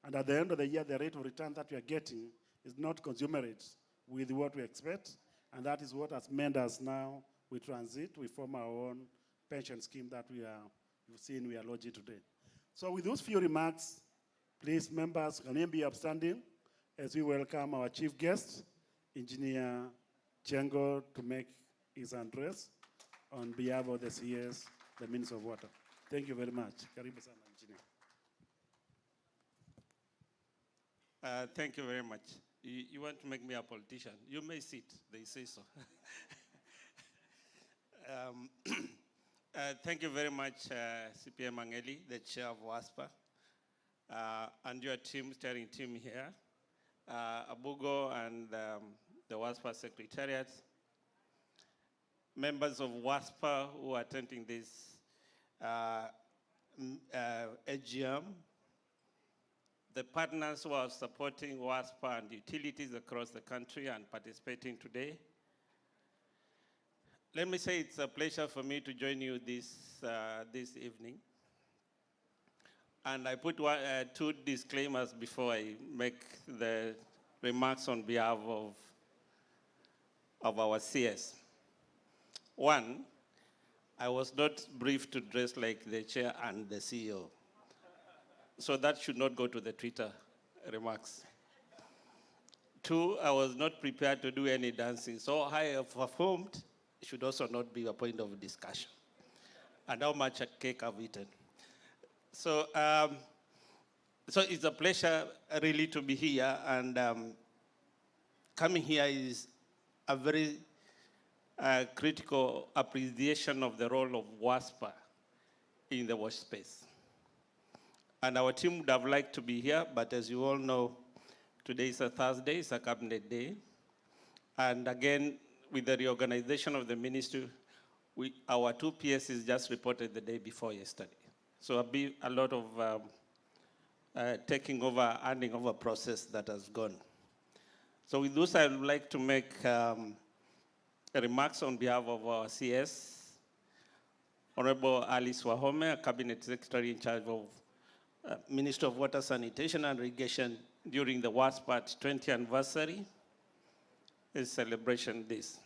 And at the end of the year, the rate of return that we are getting is not commensurate with what we expect, and that is what has meant us now, we transit, we form our own pension scheme that you've seen we are launching today. So with those few remarks, please members, can you be upstanding as we welcome our chief guest, Engineer Chengo, to make his address on behalf of the CS, the Minister of Water. Thank you very much. Karibu sana, Engineer. Thank you very much. You want to make me a politician? You may sit, they say so. Thank you very much, CPA Mangeli, the chair of WASPA, and your team, steering team here, Abugo and the WASPA Secretariat, members of WASPA who are attending this AGM, the partners who are supporting WASPA and utilities across the country and participating today. Let me say it's a pleasure for me to join you this evening. And I put two disclaimers before I make the remarks on behalf of our CS. One, I was not briefed to dress like the chair and the CEO. So that should not go to the Twitter remarks. Two, I was not prepared to do any dancing. So how I have performed should also not be a point of discussion. And how much cake I've eaten. So, so it's a pleasure really to be here, and coming here is a very critical appreciation of the role of WASPA in the wash space. And our team would have liked to be here, but as you all know, today is a Thursday, it's a cabinet day. And again, with the reorganization of the ministry, our two PSs just reported the day before yesterday. So there'll be a lot of taking over, handing over process that has gone. So with this, I would like to make remarks on behalf of our CS, Honorable Alice Wahome, a Cabinet Secretary in charge of Ministry of Water, Sanitation and Irrigation during the WASPA's 20th anniversary, is celebration this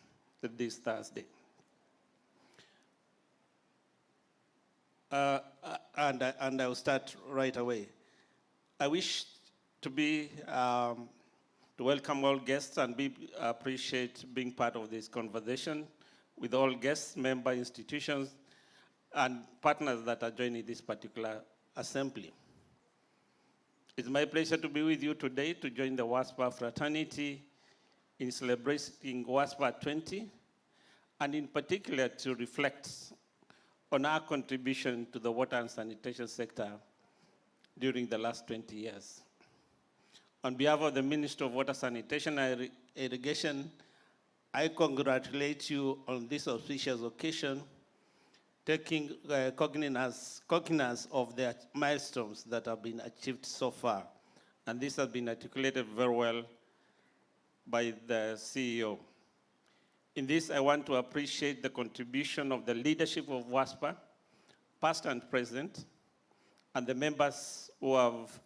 Thursday. And I'll start right away. I wish to welcome all guests and appreciate being part of this conversation with all guests, member institutions, and partners that are joining this particular assembly. It's my pleasure to be with you today to join the WASPA fraternity in celebrating WASPA 20, and in particular to reflect on our contribution to the water and sanitation sector during the last 20 years. On behalf of the Ministry of Water, Sanitation and Irrigation, I congratulate you on this auspicious occasion, taking cognizance of the milestones that have been achieved so far. And this has been articulated very well by the CEO. In this, I want to appreciate the contribution of the leadership of WASPA, past and present, and the members who have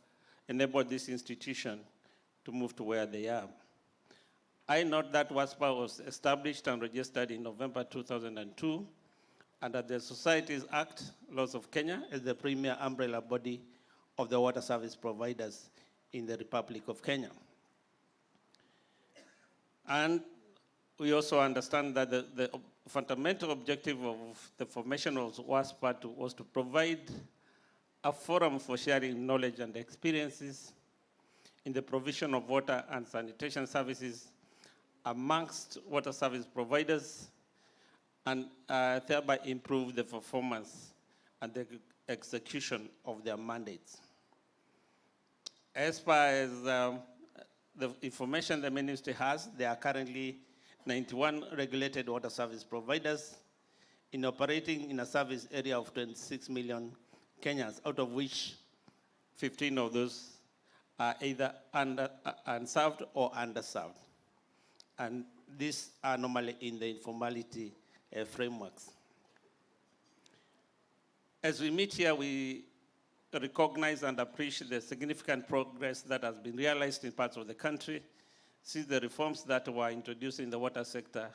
enabled this institution to move to where they are. I note that WASPA was established and registered in November 2002 under the Societies Act, Laws of Kenya, as the premier umbrella body of the water service providers in the Republic of Kenya. And we also understand that the fundamental objective of the formation of WASPA was to provide a forum for sharing knowledge and experiences in the provision of water and sanitation services amongst water service providers, and thereby improve the performance and the execution of their mandates. As far as the information the ministry has, there are currently 91 regulated water service providers operating in a service area of 26 million Kenyans, out of which 15 of those are either unserved or underserved. And these are normally in the informality frameworks. As we meet here, we recognize and appreciate the significant progress that has been realized in parts of the country since the reforms that were introduced in the water sector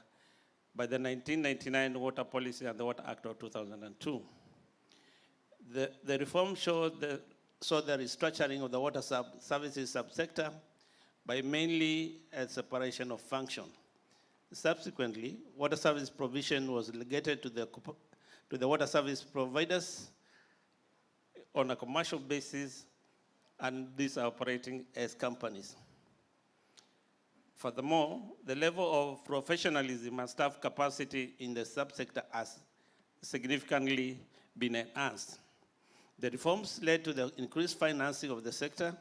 by the 1999 Water Policy and the Water Act of 2002. The reform saw the restructuring of the water services subsector by mainly a separation of function. Subsequently, water service provision was delegated to the water service providers on a commercial basis, and these are operating as companies. Furthermore, the level of professionalism and staff capacity in the subsector has significantly been enhanced. The reforms led to the increased financing of the sector,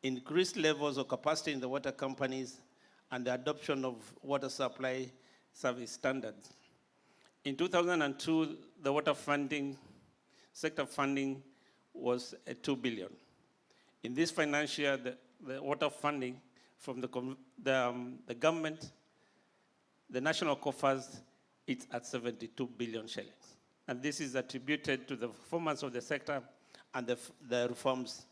increased levels of capacity in the water companies, and the adoption of water supply service standards. In 2002, the water sector funding was at 2 billion. In this financial year, the water funding from the government, the national coffers, it's at 72 billion shillings. And this is attributed to the performance of the sector and the reforms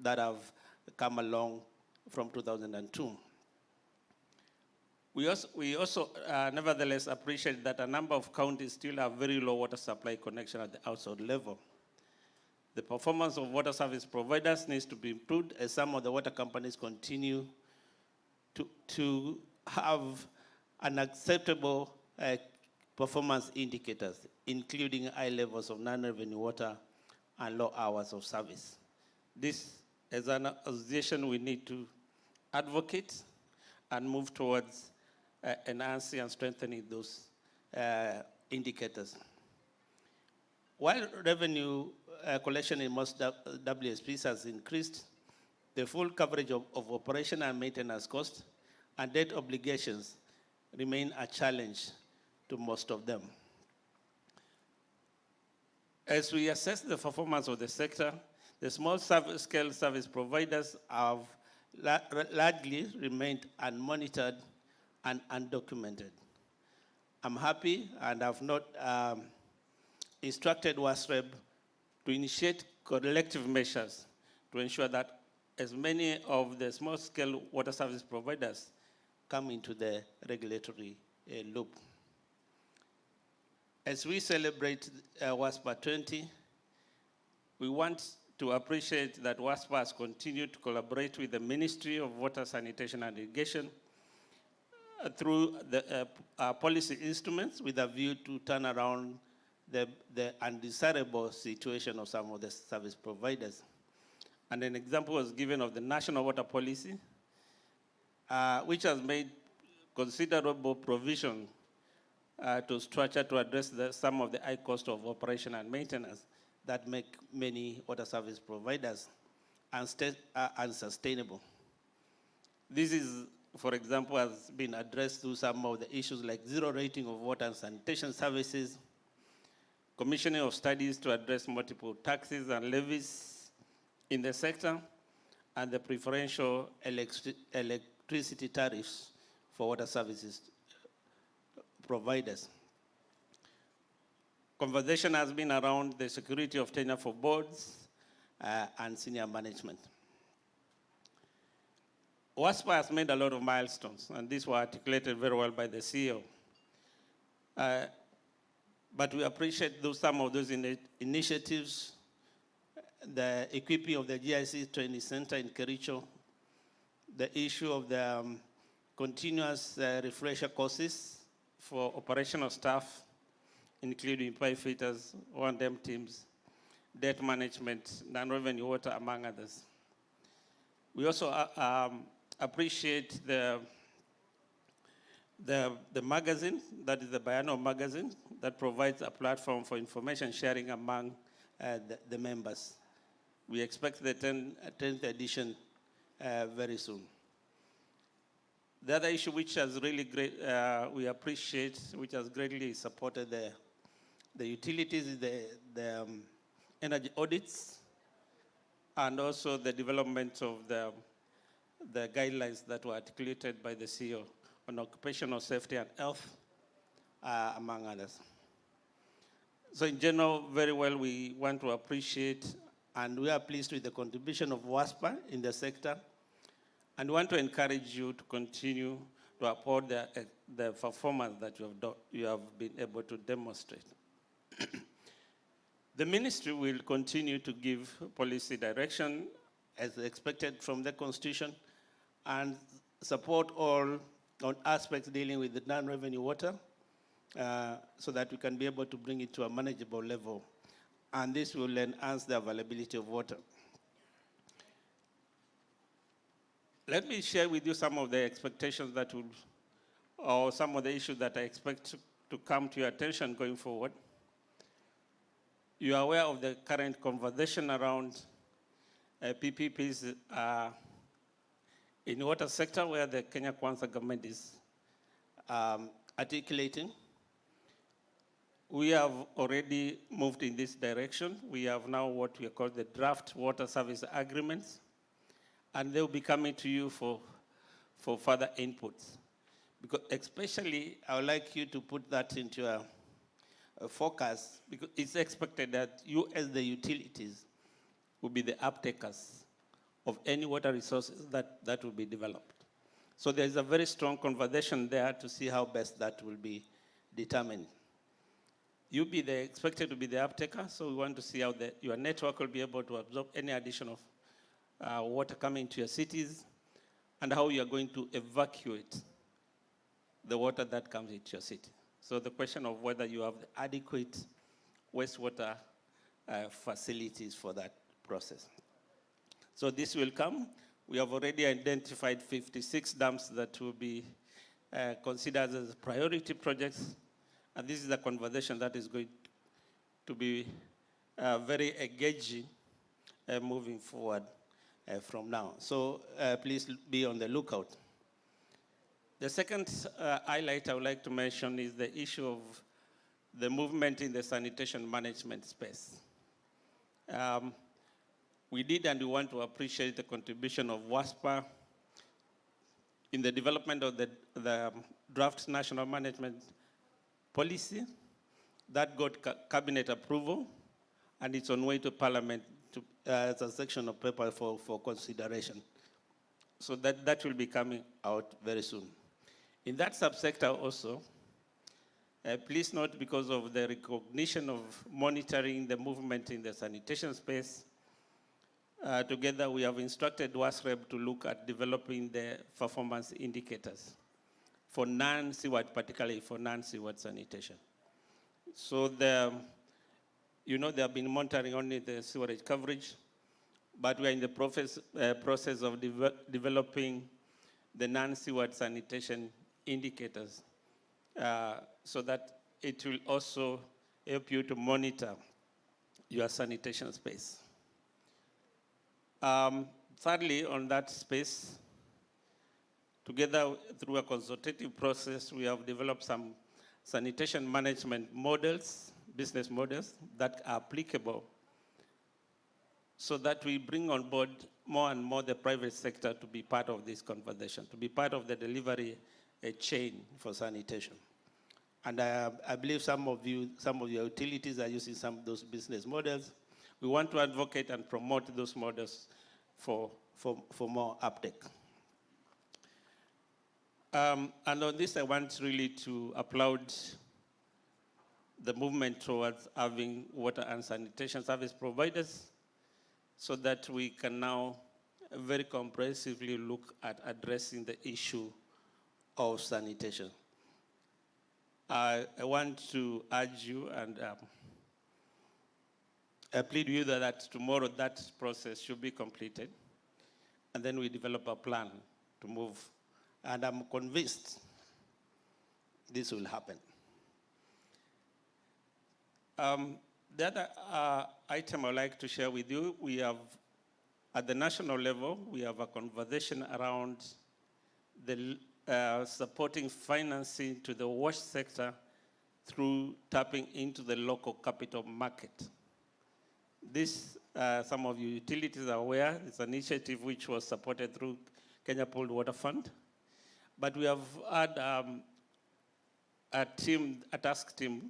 that have come along from 2002. We also nevertheless appreciate that a number of counties still have very low water supply connection at the household level. The performance of water service providers needs to be improved as some of the water companies continue to have unacceptable performance indicators, including high levels of non-revenue water and low hours of service. This, as an association, we need to advocate and move towards enhancing and strengthening those indicators. While revenue collection in most WSPs has increased, the full coverage of operation and maintenance costs and debt obligations remain a challenge to most of them. As we assess the performance of the sector, the small-scale service providers have largely remained unmonitored and undocumented. I'm happy and have not instructed WASREB to initiate collective measures to ensure that as many of the small-scale water service providers come into the regulatory loop. As we celebrate WASPA 20, we want to appreciate that WASPA has continued to collaborate with the Ministry of Water, Sanitation and Irrigation through the policy instruments with a view to turn around the undesirable situation of some of the service providers. And an example was given of the National Water Policy, which has made considerable provision to structure to address some of the high cost of operation and maintenance that make many water service providers unsustainable. This is, for example, has been addressed through some of the issues like zero rating of water and sanitation services, commissioning of studies to address multiple taxes and levies in the sector, and the preferential electricity tariffs for water services providers. Conversation has been around the security of tenure for boards and senior management. WASPA has made a lot of milestones, and these were articulated very well by the CEO. But we appreciate some of those initiatives, the equipping of the GIC training center in Kericho, the issue of the continuous refresher courses for operational staff, including pipe fitters, O&M teams, debt management, non-revenue water, among others. We also appreciate the magazine, that is the biannual magazine, that provides a platform for information sharing among the members. We expect the 10th edition very soon. The other issue which has really we appreciate, which has greatly supported the utilities, is the energy audits, and also the development of the guidelines that were articulated by the CEO on occupational safety and health, among others. So in general, very well, we want to appreciate, and we are pleased with the contribution of WASPA in the sector, and want to encourage you to continue to uphold the performance that you have been able to demonstrate. The ministry will continue to give policy direction as expected from the Constitution and support all on aspects dealing with the non-revenue water so that we can be able to bring it to a manageable level. And this will enhance the availability of water. Let me share with you some of the expectations that will, or some of the issues that I expect to come to your attention going forward. You are aware of the current conversation around PPPs in the water sector, where the Kenya Kwanza government is articulating. We have already moved in this direction. We have now what we call the draft water service agreements, and they'll be coming to you for further inputs. Because especially, I would like you to put that into a focus, because it's expected that you as the utilities will be the uptakers of any water resources that will be developed. So there's a very strong conversation there to see how best that will be determined. You'll be expected to be the uptaker, so we want to see how your network will be able to absorb any addition of water coming to your cities, and how you are going to evacuate the water that comes into your city. So the question of whether you have the adequate wastewater facilities for that process. So this will come. We have already identified 56 dams that will be considered as priority projects. And this is a conversation that is going to be very engaging moving forward from now. So please be on the lookout. The second highlight I would like to mention is the issue of the movement in the sanitation management space. We did and we want to appreciate the contribution of WASPA in the development of the draft national management policy that got cabinet approval, and it's on way to Parliament as a section of paper for consideration. So that will be coming out very soon. In that subsector also, please note, because of the recognition of monitoring the movement in the sanitation space, together we have instructed WASREB to look at developing the performance indicators for non-sewage, particularly for non-sewage sanitation. So they have been monitoring only the sewerage coverage, but we are in the process of developing the non-sewage sanitation indicators so that it will also help you to monitor your sanitation space. Thirdly, on that space, together through a consultative process, we have developed some sanitation management models, business models that are applicable so that we bring on board more and more the private sector to be part of this conversation, to be part of the delivery chain for sanitation. And I believe some of your utilities are using some of those business models. We want to advocate and promote those models for more uptake. And on this, I want really to applaud the movement towards having water and sanitation service providers so that we can now very comprehensively look at addressing the issue of sanitation. I want to urge you and I plead with you that tomorrow that process should be completed, and then we develop a plan to move. And I'm convinced this will happen. The other item I'd like to share with you, we have, at the national level, we have a conversation around the supporting financing to the wash sector through tapping into the local capital market. This, some of you utilities are aware, it's an initiative which was supported through Kenya Pooled Water Fund. But we have had a task team,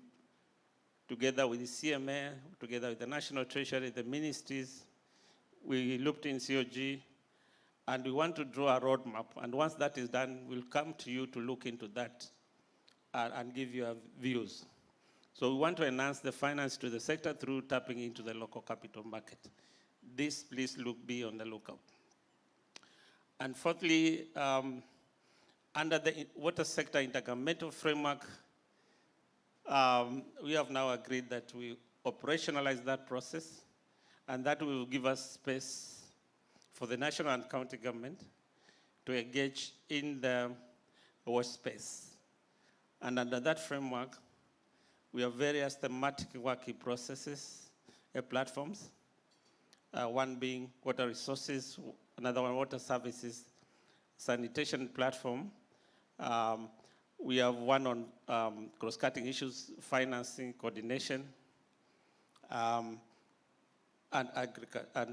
together with the CMA, together with the National Treasury, the ministries. We looked in COG, and we want to draw a roadmap. And once that is done, we'll come to you to look into that and give you our views. So we want to enhance the finance to the sector through tapping into the local capital market. This, please be on the lookout. And fourthly, under the water sector intergovernmental framework, we have now agreed that we operationalize that process, and that will give us space for the national and county government to engage in the wash space. And under that framework, we have various thematic working processes, platforms, one being water resources, another one water services, sanitation platform. We have one on cross-cutting issues, financing, coordination, and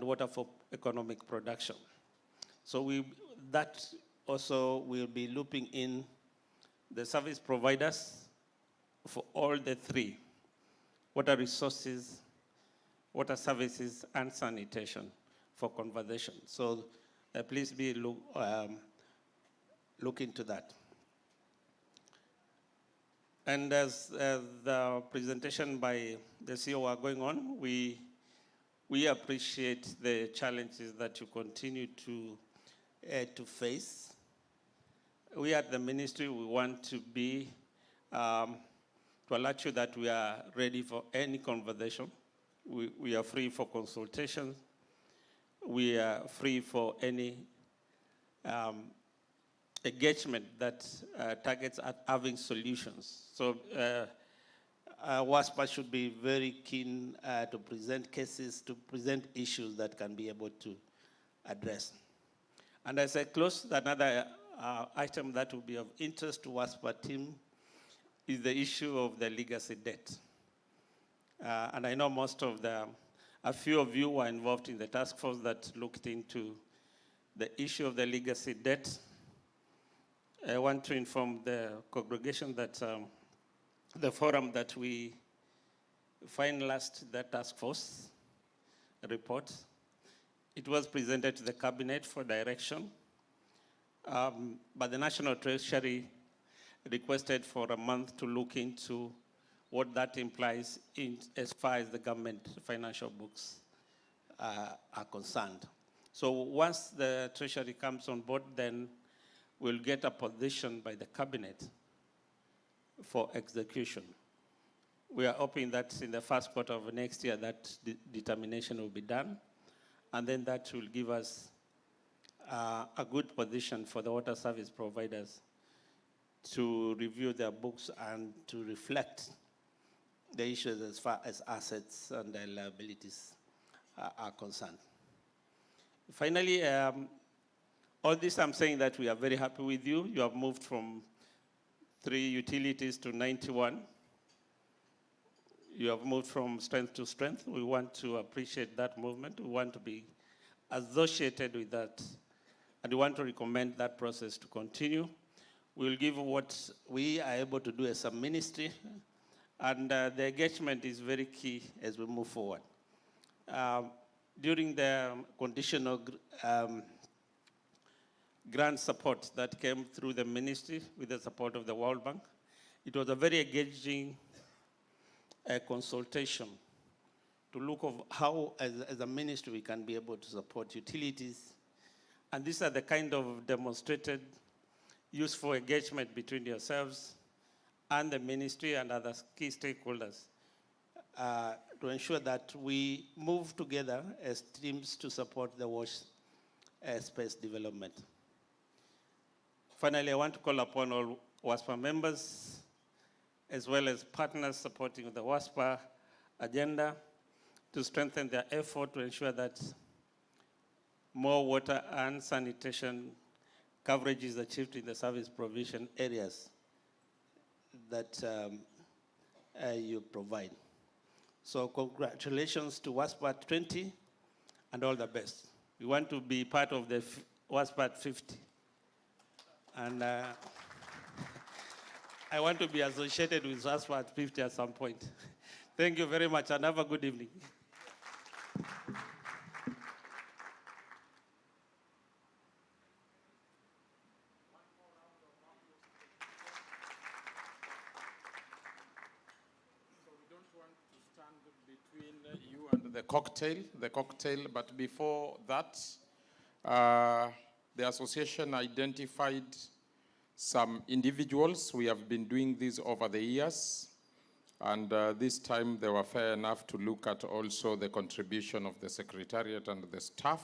water for economic production. So that also will be looping in the service providers for all the three, water resources, water services, and sanitation for conversation. So please look into that. And as the presentation by the CEO are going on, we appreciate the challenges that you continue to face. We at the ministry, we want to be, to alert you that we are ready for any conversation. We are free for consultation. We are free for any engagement that targets at having solutions. So WASPA should be very keen to present cases, to present issues that can be able to address. And as I close, another item that will be of interest to WASPA team is the issue of the legacy debt. And I know a few of you were involved in the task force that looked into the issue of the legacy debt. I want to inform the congregation that the forum that we finalized the task force report, it was presented to the cabinet for direction, but the National Treasury requested for a month to look into what that implies as far as the government financial books are concerned. So once the Treasury comes on board, then we'll get a position by the cabinet for execution. We are hoping that in the first quarter of next year, that determination will be done, and then that will give us a good position for the water service providers to review their books and to reflect the issues as far as assets and their liabilities are concerned. Finally, all this I'm saying that we are very happy with you. You have moved from 3 utilities to 91. You have moved from strength to strength. We want to appreciate that movement. We want to be associated with that. And we want to recommend that process to continue. We'll give what we are able to do as a ministry. And the engagement is very key as we move forward. During the conditional grant support that came through the ministry with the support of the World Bank, it was a very engaging consultation to look at how, as a ministry, we can be able to support utilities. And these are the kind of demonstrated useful engagement between yourselves and the ministry and other key stakeholders to ensure that we move together as teams to support the wash space development. Finally, I want to call upon all WASPA members, as well as partners supporting the WASPA agenda, to strengthen their effort to ensure that more water and sanitation coverage is achieved in the service provision areas that you provide. So congratulations to WASPA 20 and all the best. We want to be part of the WASPA 50. And I want to be associated with WASPA 50 at some point. Thank you very much and have a good evening. The cocktail, but before that, the association identified some individuals. We have been doing this over the years, and this time they were fair enough to look at also the contribution of the Secretariat and the staff.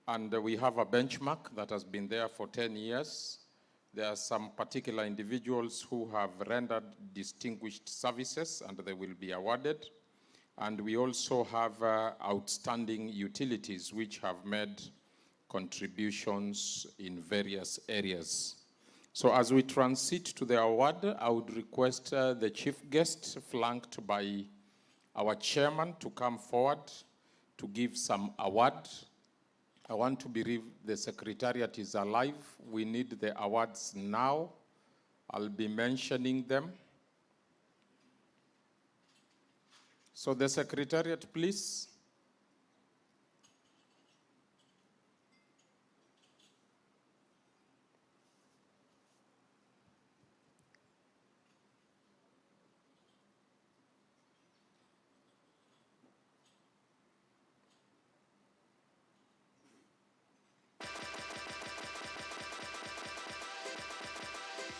And we have a benchmark that has been there for 10 years. There are some particular individuals who have rendered distinguished services, and they will be awarded. And we also have outstanding utilities which have made contributions in various areas. So as we transit to the award, I would request the chief guest, flanked by our chairman, to come forward to give some award. I want to believe the Secretariat is alive. We need the awards now. I'll be mentioning them. So the Secretariat, please.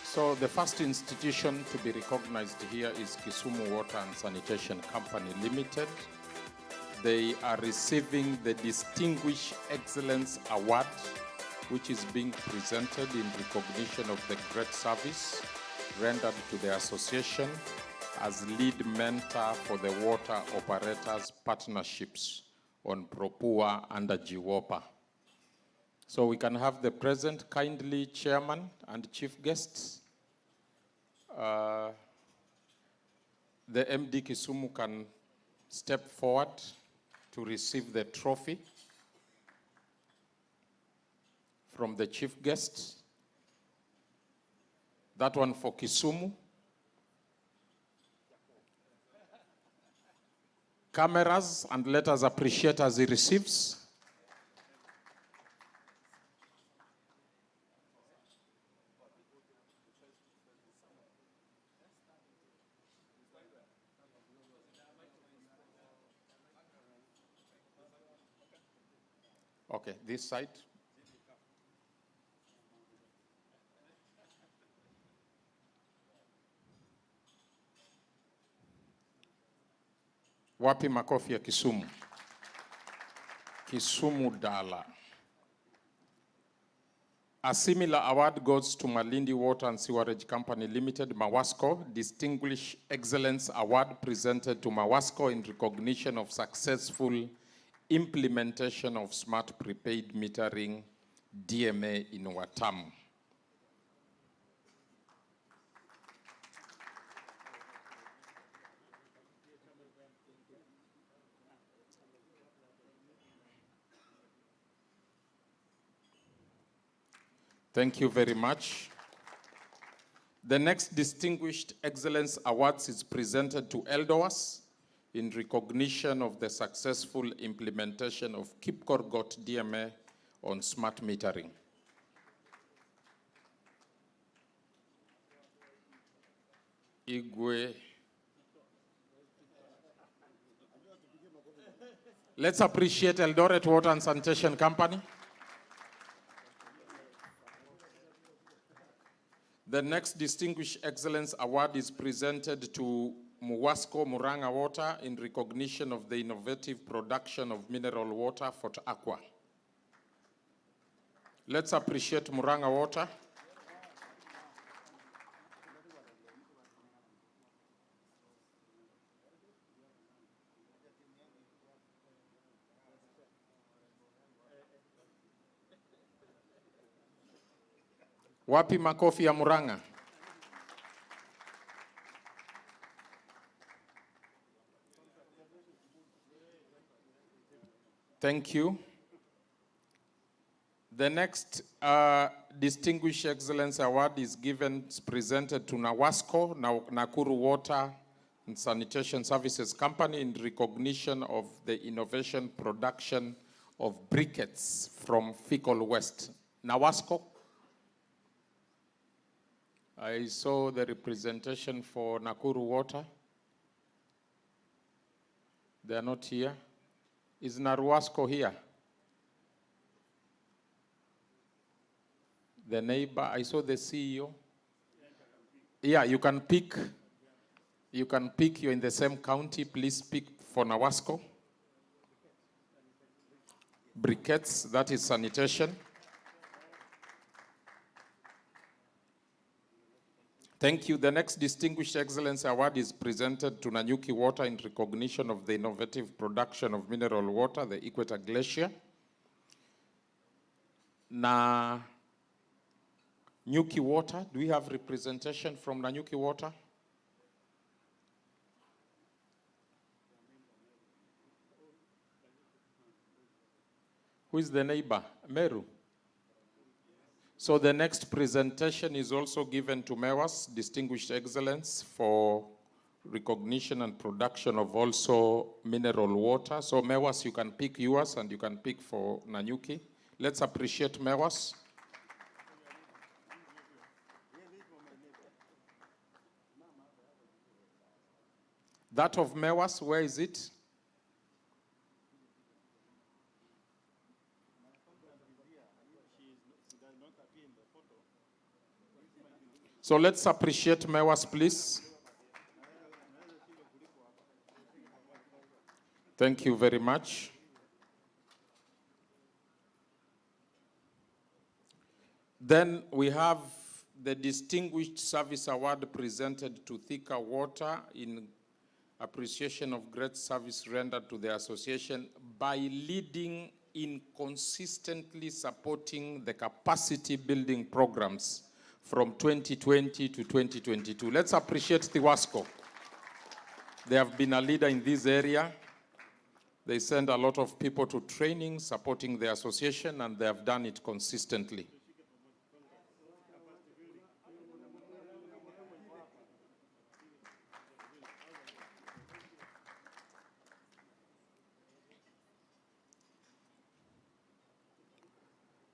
So the first institution to be recognized here is Kisumu Water and Sanitation Company Limited. They are receiving the Distinguished Excellence Award, which is being presented in recognition of the great service rendered to the association as lead mentor for the water operators partnerships on Propua under GWOPA. So we can have the present kindly chairman and chief guests. The MD Kisumu can step forward to receive the trophy from the chief guest. That one for Kisumu. Cameras, and let us appreciate as he receives. Okay, this side. Wapi makofi ya Kisumu? Kisumu Dala. A similar award goes to Malindi Water and Sewerage Company Limited, Mawasco, Distinguished Excellence Award presented to Mawasco in recognition of successful implementation of smart prepaid metering DMA in Watamu. Thank you very much. The next Distinguished Excellence Awards is presented to Eldowas in recognition of the successful implementation of Kipkorgot DMA on smart metering. Igwe. Let's appreciate Eldoret Water and Sanitation Company. The next Distinguished Excellence Award is presented to Muwasco Muranga Water in recognition of the innovative production of mineral water for Aqua. Let's appreciate Muranga Water. Wapi makofi ya Muranga? Thank you. The next Distinguished Excellence Award is presented to Nawasco, Nakuru Water and Sanitation Services Company in recognition of the innovation production of briquettes from fecal waste. Nawasco. I saw the representation for Nakuru Water. They are not here. Is Naruasco here? The neighbor, I saw the CEO. Yeah, you can pick. You can pick, you're in the same county, please pick for Nawasco. Briquettes, that is sanitation. Thank you. The next Distinguished Excellence Award is presented to Nanyuki Water in recognition of the innovative production of mineral water, the Equator Glacier. Nanyuki Water, do we have representation from Nanyuki Water? Who is the neighbor? Meru. So the next presentation is also given to MEWAS, Distinguished Excellence, for recognition and production of also mineral water. So MEWAS, you can pick yours and you can pick for Nanyuki. Let's appreciate MEWAS. That of MEWAS, where is it? So let's appreciate MEWAS, please. Thank you very much. Then we have the Distinguished Service Award presented to Thika Water in appreciation of great service rendered to the association by leading in consistently supporting the capacity building programs from 2020 to 2022. Let's appreciate Thiwasco. They have been a leader in this area. They send a lot of people to training, supporting the association, and they have done it consistently.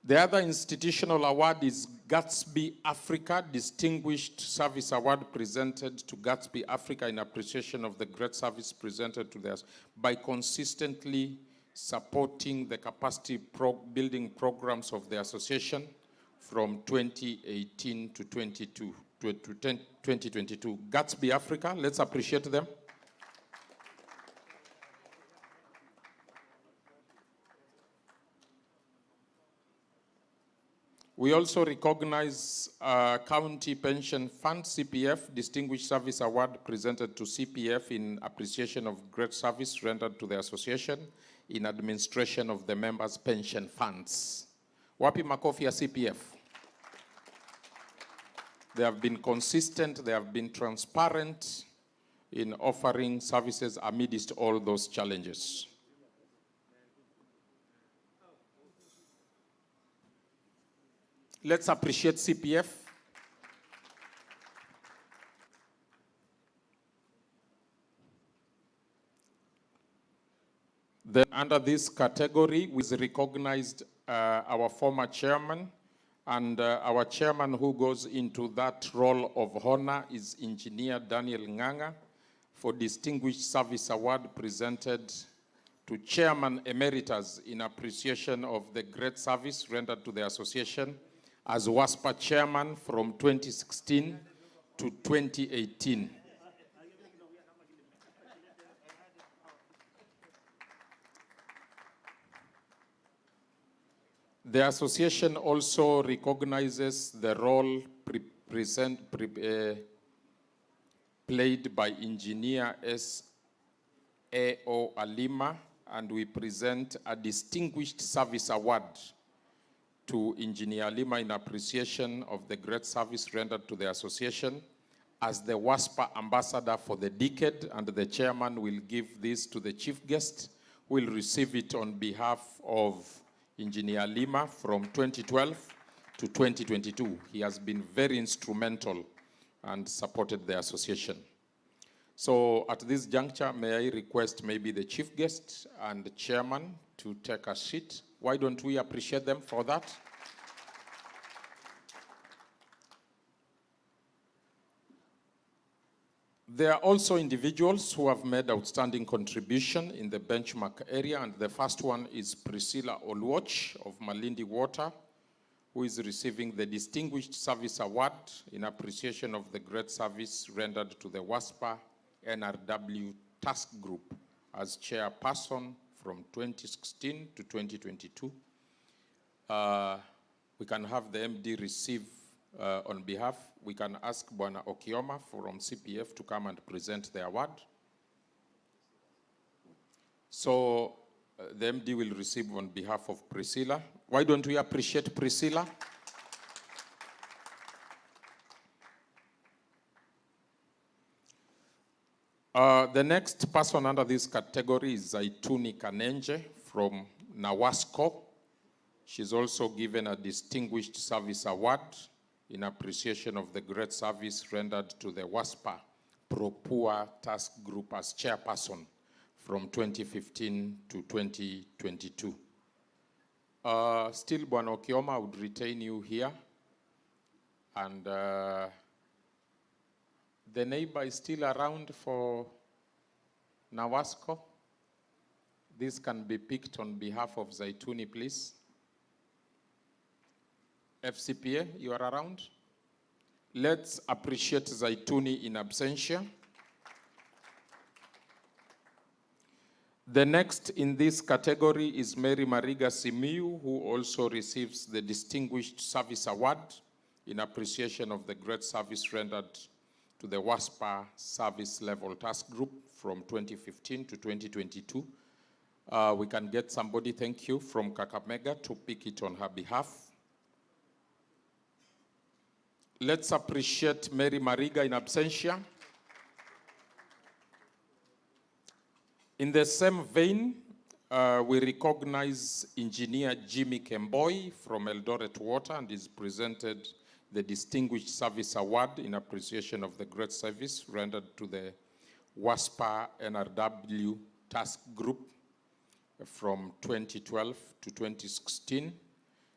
The other institutional award is Gatsby Africa, Distinguished Service Award presented to Gatsby Africa in appreciation of the great service presented to us by consistently supporting the capacity building programs of the association from 2018 to 2022. Gatsby Africa, let's appreciate them. We also recognize County Pension Fund, CPF, Distinguished Service Award presented to CPF in appreciation of great service rendered to the association in administration of the members' pension funds. Wapi makofi ya CPF? They have been consistent, they have been transparent in offering services amidst all those challenges. Let's appreciate CPF. Then under this category, we recognized our former chairman, and our chairman who goes into that role of honor is Engineer Daniel Nganga for Distinguished Service Award presented to Chairman Emeritus in appreciation of the great service rendered to the association as WASPA chairman from 2016 to 2018. The association also recognizes the role played by Engineer S.A.O. Alima, and we present a Distinguished Service Award to Engineer Lima in appreciation of the great service rendered to the association as the WASPA ambassador for the decade, and the chairman will give this to the chief guest, who will receive it on behalf of Engineer Lima from 2012 to 2022. He has been very instrumental and supported the association. So at this juncture, may I request maybe the chief guest and the chairman to take a seat. Why don't we appreciate them for that? There are also individuals who have made outstanding contribution in the benchmark area, and the first one is Priscilla Oluoch of Malindi Water, who is receiving the Distinguished Service Award in appreciation of the great service rendered to the WASPA NRW Task Group as chairperson from 2016 to 2022. We can have the MD receive on behalf. We can ask Bwana Okioma from CPF to come and present the award. So the MD will receive on behalf of Priscilla. Why don't we appreciate Priscilla? The next person under this category is Zaituni Kanenje from Nawasco. She's also given a Distinguished Service Award in appreciation of the great service rendered to the WASPA Pro-Poor Task Group as chairperson from 2015 to 2022. Still, Bwana Okioma, would retain you here. And the neighbor is still around for Nawasco. This can be picked on behalf of Zaituni, please. FCPA, you are around? Let's appreciate Zaituni in absentia. The next in this category is Mary Mariga Simiu, who also receives the Distinguished Service Award in appreciation of the great service rendered to the WASPA Service Level Task Group from 2015 to 2022. We can get somebody, thank you, from Kakamega to pick it on her behalf. Let's appreciate Mary Mariga in absentia. In the same vein, we recognize Engineer Jimmy Kemboi from Eldoret Water, and is presented the Distinguished Service Award in appreciation of the great service rendered to the WASPA NRW Task Group from 2012 to 2016.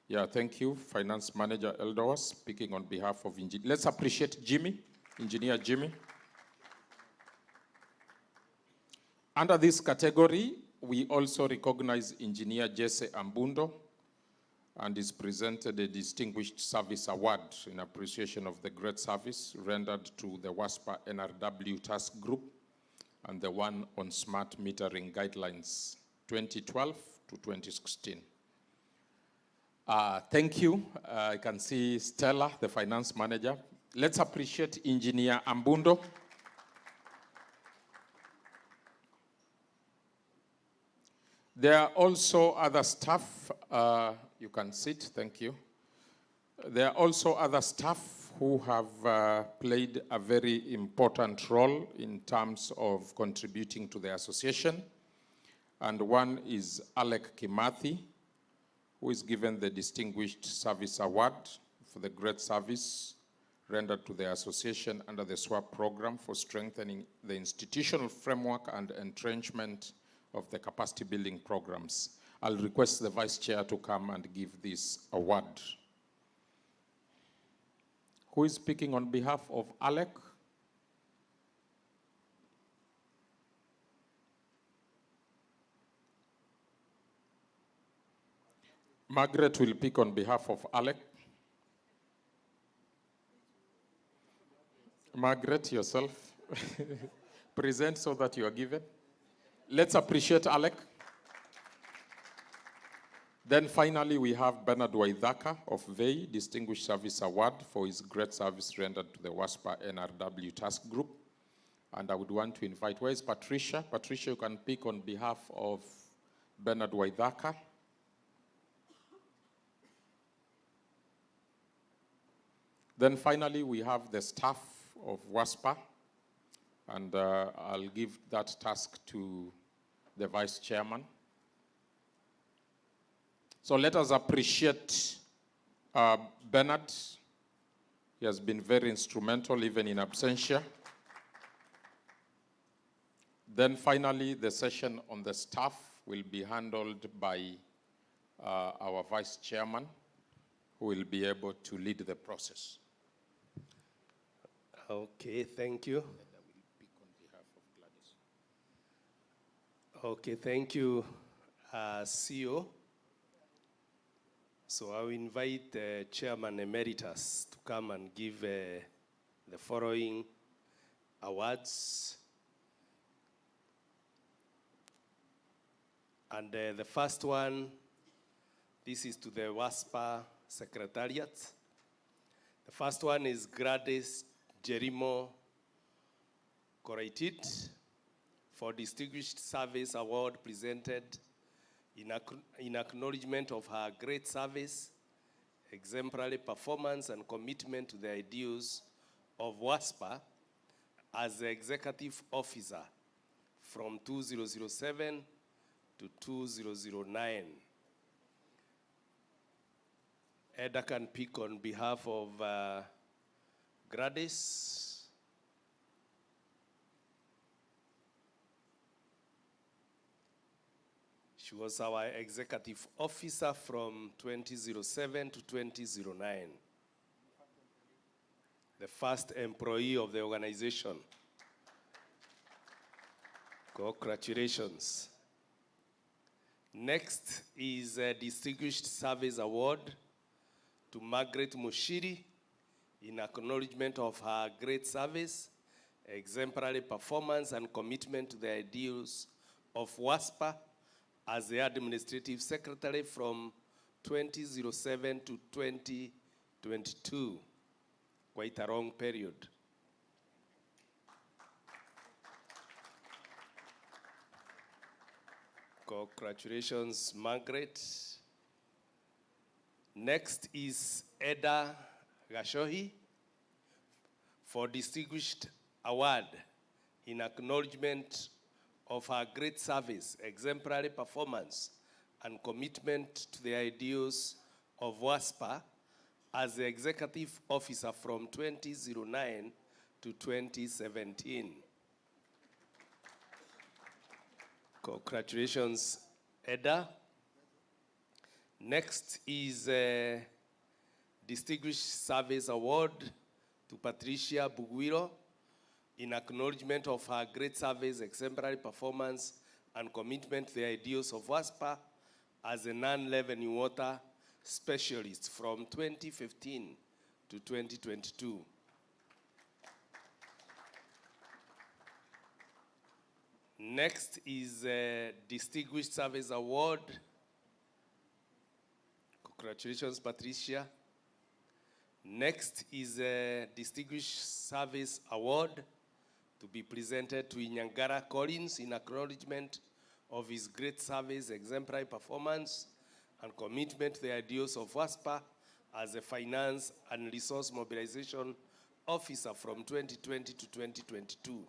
Yeah, thank you, Finance Manager Eldowas, speaking on behalf of Engineer. Let's appreciate Jimmy, Engineer Jimmy. Under this category, we also recognize Engineer Jesse Ambundo and is presented a Distinguished Service Award in appreciation of the great service rendered to the WASPA NRW Task Group and the one on smart metering guidelines 2012 to 2016. Thank you. I can see Stella, the finance manager. Let's appreciate Engineer Ambundo. There are also other staff. You can sit, thank you. There are also other staff who have played a very important role in terms of contributing to the association. And one is Alec Kimathi, who is given the Distinguished Service Award for the great service rendered to the association under the SWAP program for strengthening the institutional framework and entrenchment of the capacity building programs. I'll request the Vice Chair to come and give this award. Who is speaking on behalf of Alec? Margaret will speak on behalf of Alec. Margaret, yourself. Present so that you are given. Let's appreciate Alec. Then finally, we have Bernard Waithaka of VEI, Distinguished Service Award for his great service rendered to the WASPA NRW Task Group. And I would want to invite, where is Patricia? Patricia, you can speak on behalf of Bernard Waithaka. Then finally, we have the staff of WASPA, and I'll give that task to the Vice Chairman. So let us appreciate Bernard. He has been very instrumental, even in absentia. Then finally, the session on the staff will be handled by our Vice Chairman, who will be able to lead the process. Okay, thank you. Okay, thank you, CEO. So I will invite the Chairman Emeritus to come and give the following awards. And the first one, this is to the WASPA Secretariat. The first one is Gladys Jerimo Koraitit for Distinguished Service Award presented in acknowledgement of her great service, exemplary performance, and commitment to the ideals of WASPA as the executive officer from 2007 to 2009. Eda can speak on behalf of Gladys. She was our executive officer from 2007 to 2009. The first employee of the organization. Congratulations. Next is a Distinguished Service Award to Margaret Mushiri in acknowledgement of her great service, exemplary performance, and commitment to the ideals of WASPA as the Administrative Secretary from 2007 to 2022. Quite a long period. Congratulations, Margaret. Next is Eda Gashohi for Distinguished Award in acknowledgement of her great service, exemplary performance, and commitment to the ideals of WASPA as the executive officer from 2009 to 2017. Congratulations, Eda. Next is a Distinguished Service Award to Patricia Bugwiro in acknowledgement of her great service, exemplary performance, and commitment to the ideals of WASPA as a non-revenue water specialist from 2015 to 2022. Next is a Distinguished Service Award. Congratulations, Patricia. Next is a Distinguished Service Award to be presented to Inyangara Collins in acknowledgement of his great service, exemplary performance, and commitment to the ideals of WASPA as a finance and resource mobilization officer from 2020 to 2022.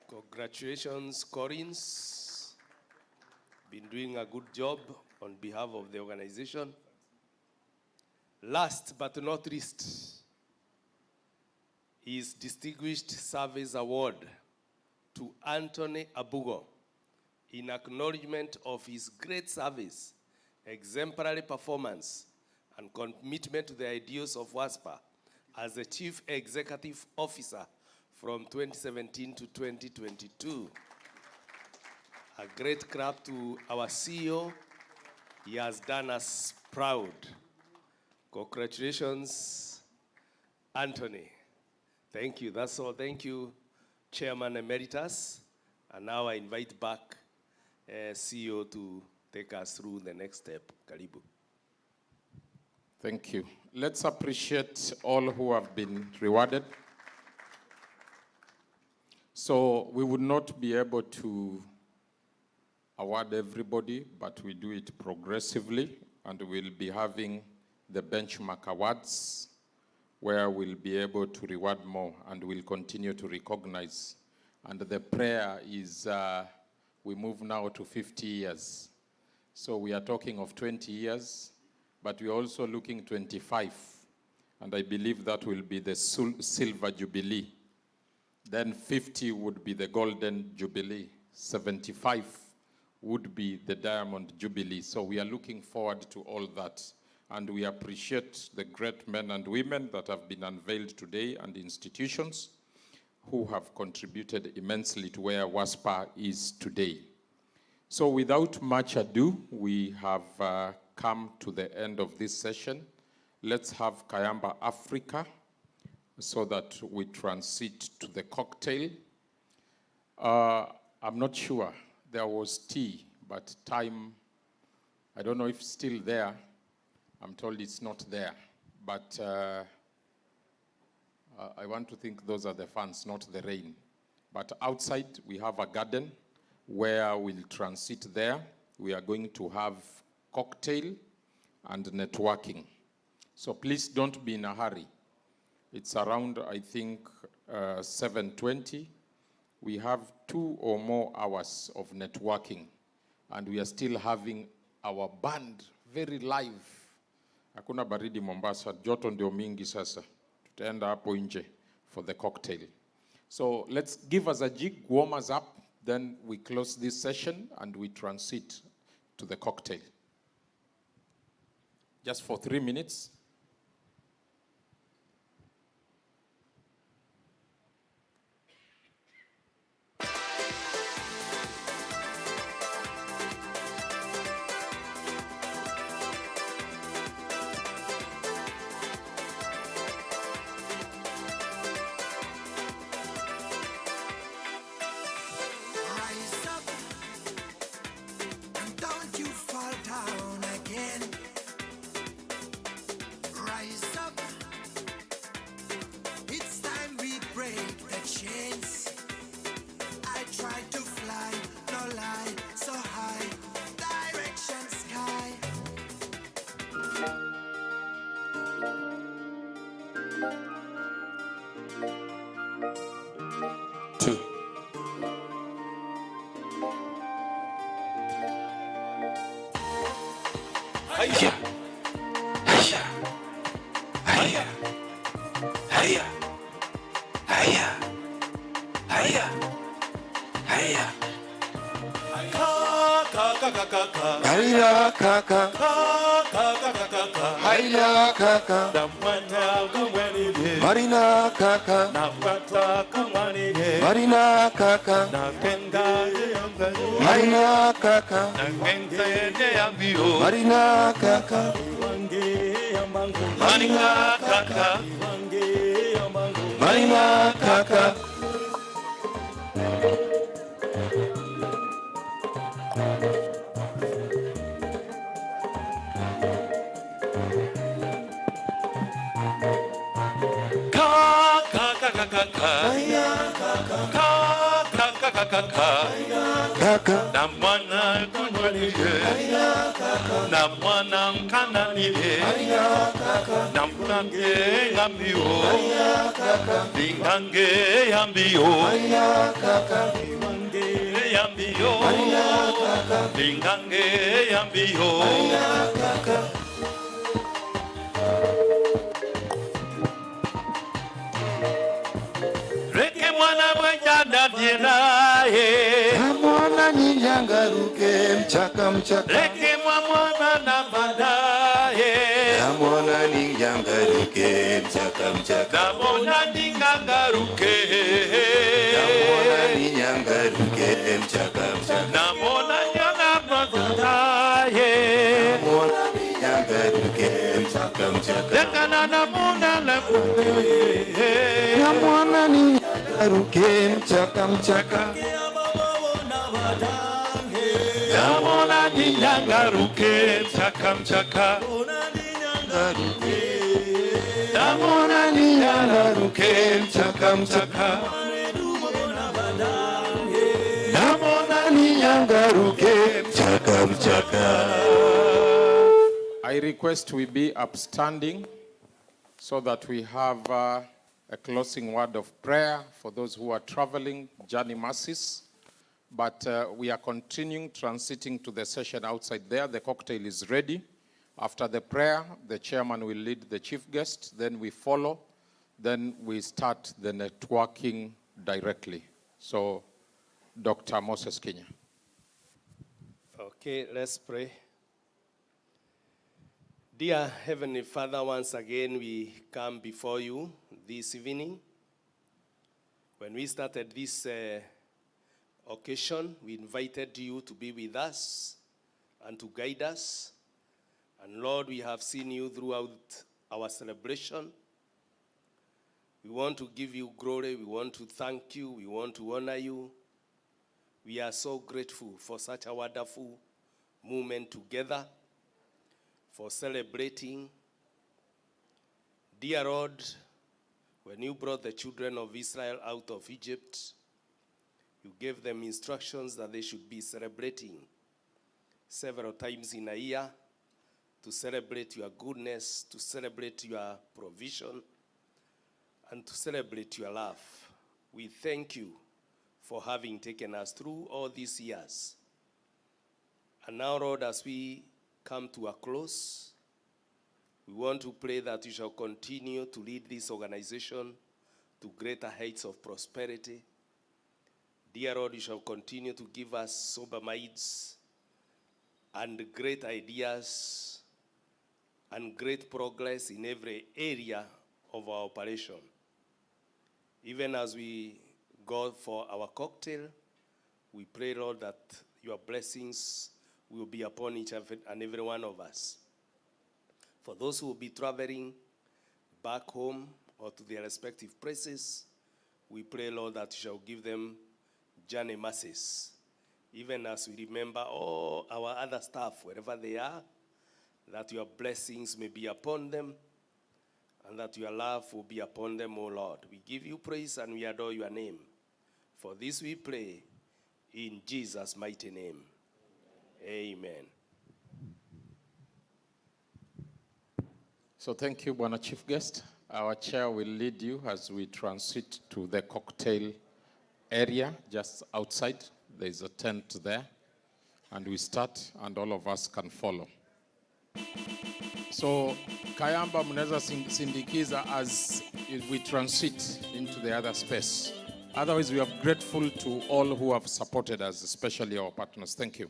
Congratulations, Collins. Been doing a good job on behalf of the organization. Last but not least is Distinguished Service Award to Anthony Abugo in acknowledgement of his great service, exemplary performance, and commitment to the ideals of WASPA as the Chief Executive Officer from 2017 to 2022. A great clap to our CEO. He has done us proud. Congratulations, Anthony. Thank you, that's all. Thank you, Chairman Emeritus. And now I invite back CEO to take us through the next step. Karibu. Thank you. Let's appreciate all who have been rewarded. So we would not be able to award everybody, but we do it progressively, and we'll be having the benchmark awards where we'll be able to reward more, and we'll continue to recognize. And the prayer is we move now to 50 years. So we are talking of 20 years, but we're also looking 25. And I believe that will be the silver jubilee. Then 50 would be the golden jubilee. 75 would be the diamond jubilee. So we are looking forward to all that. And we appreciate the great men and women that have been unveiled today and institutions who have contributed immensely to where WASPA is today. So without much ado, we have come to the end of this session. Let's have Kayamba Africa so that we transit to the cocktail. I'm not sure. There was tea, but time, I don't know if it's still there. I'm told it's not there. But I want to think those are the fans, not the rain. But outside, we have a garden where we'll transit there. We are going to have cocktail and networking. So please don't be in a hurry. It's around, I think, 7:20. We have 2 or more hours of networking, and we are still having our band very live. Hakuna baridi Mombasa, joto ndio mingi sasa. Tutaenda hapo nje for the cocktail. So let's give us a jig, warm us up, then we close this session and we transit to the cocktail. Just for 3 minutes. Hiya. Hiya. Hiya. Hiya. Hiya. Hiya. Hiya. Haya kaka. Haya kaka. Marina kaka. Marina kaka. Marina kaka. Marina kaka. Marina kaka. Marina kaka. Kaka na mwana kunwanile na mwana mkananile na mkange yambio bingange yambio yambio bingange yambio Reke mwana mwenjanda dienaye Mwana ninyangaruke mchaka mchaka Reke mwana na madaye Mwana ninyangaruke mchaka mchaka Mwana ninyangaruke Mwana ninyangaruke mchaka mchaka Mwana nyana madaye Mwana ninyangaruke mchaka mchaka Dekana na mwana lefuwe Mwana ninyangaruke mchaka mchaka Mwana ninyangaruke mchaka mchaka Mwana ninyangaruke mchaka mchaka Mwana ninyangaruke mchaka mchaka. I request we be upstanding so that we have a closing word of prayer for those who are traveling, journey mercies. But we are continuing, transiting to the session outside there. The cocktail is ready. After the prayer, the chairman will lead the chief guest. Then we follow. Then we start the networking directly. So, Dr. Moses Kenya. Okay, let's pray. Dear Heavenly Father, once again we come before you this evening. When we started this occasion, we invited you to be with us and to guide us. And Lord, we have seen you throughout our celebration. We want to give you glory. We want to thank you. We want to honor you. We are so grateful for such a wonderful moment together, for celebrating. Dear Lord, when you brought the children of Israel out of Egypt, you gave them instructions that they should be celebrating several times in a year to celebrate your goodness, to celebrate your provision, and to celebrate your love. We thank you for having taken us through all these years. And now, Lord, as we come to a close, we want to pray that you shall continue to lead this organization to greater heights of prosperity. Dear Lord, you shall continue to give us sober minds and great ideas and great progress in every area of our operation. Even as we go for our cocktail, we pray, Lord, that your blessings will be upon each and every one of us. For those who will be traveling back home or to their respective places, we pray, Lord, that you shall give them journey mercies, even as we remember all our other staff, wherever they are, that your blessings may be upon them, and that your love will be upon them, O Lord. We give you praise and we adore your name. For this we pray in Jesus' mighty name. Amen. So thank you, Bwana Chief Guest. Our chair will lead you as we transit to the cocktail area just outside. There's a tent there. And we start, and all of us can follow. So, Kayamba mnaweza sindikiza as we transit into the other space. Otherwise, we are grateful to all who have supported us, especially our partners. Thank you.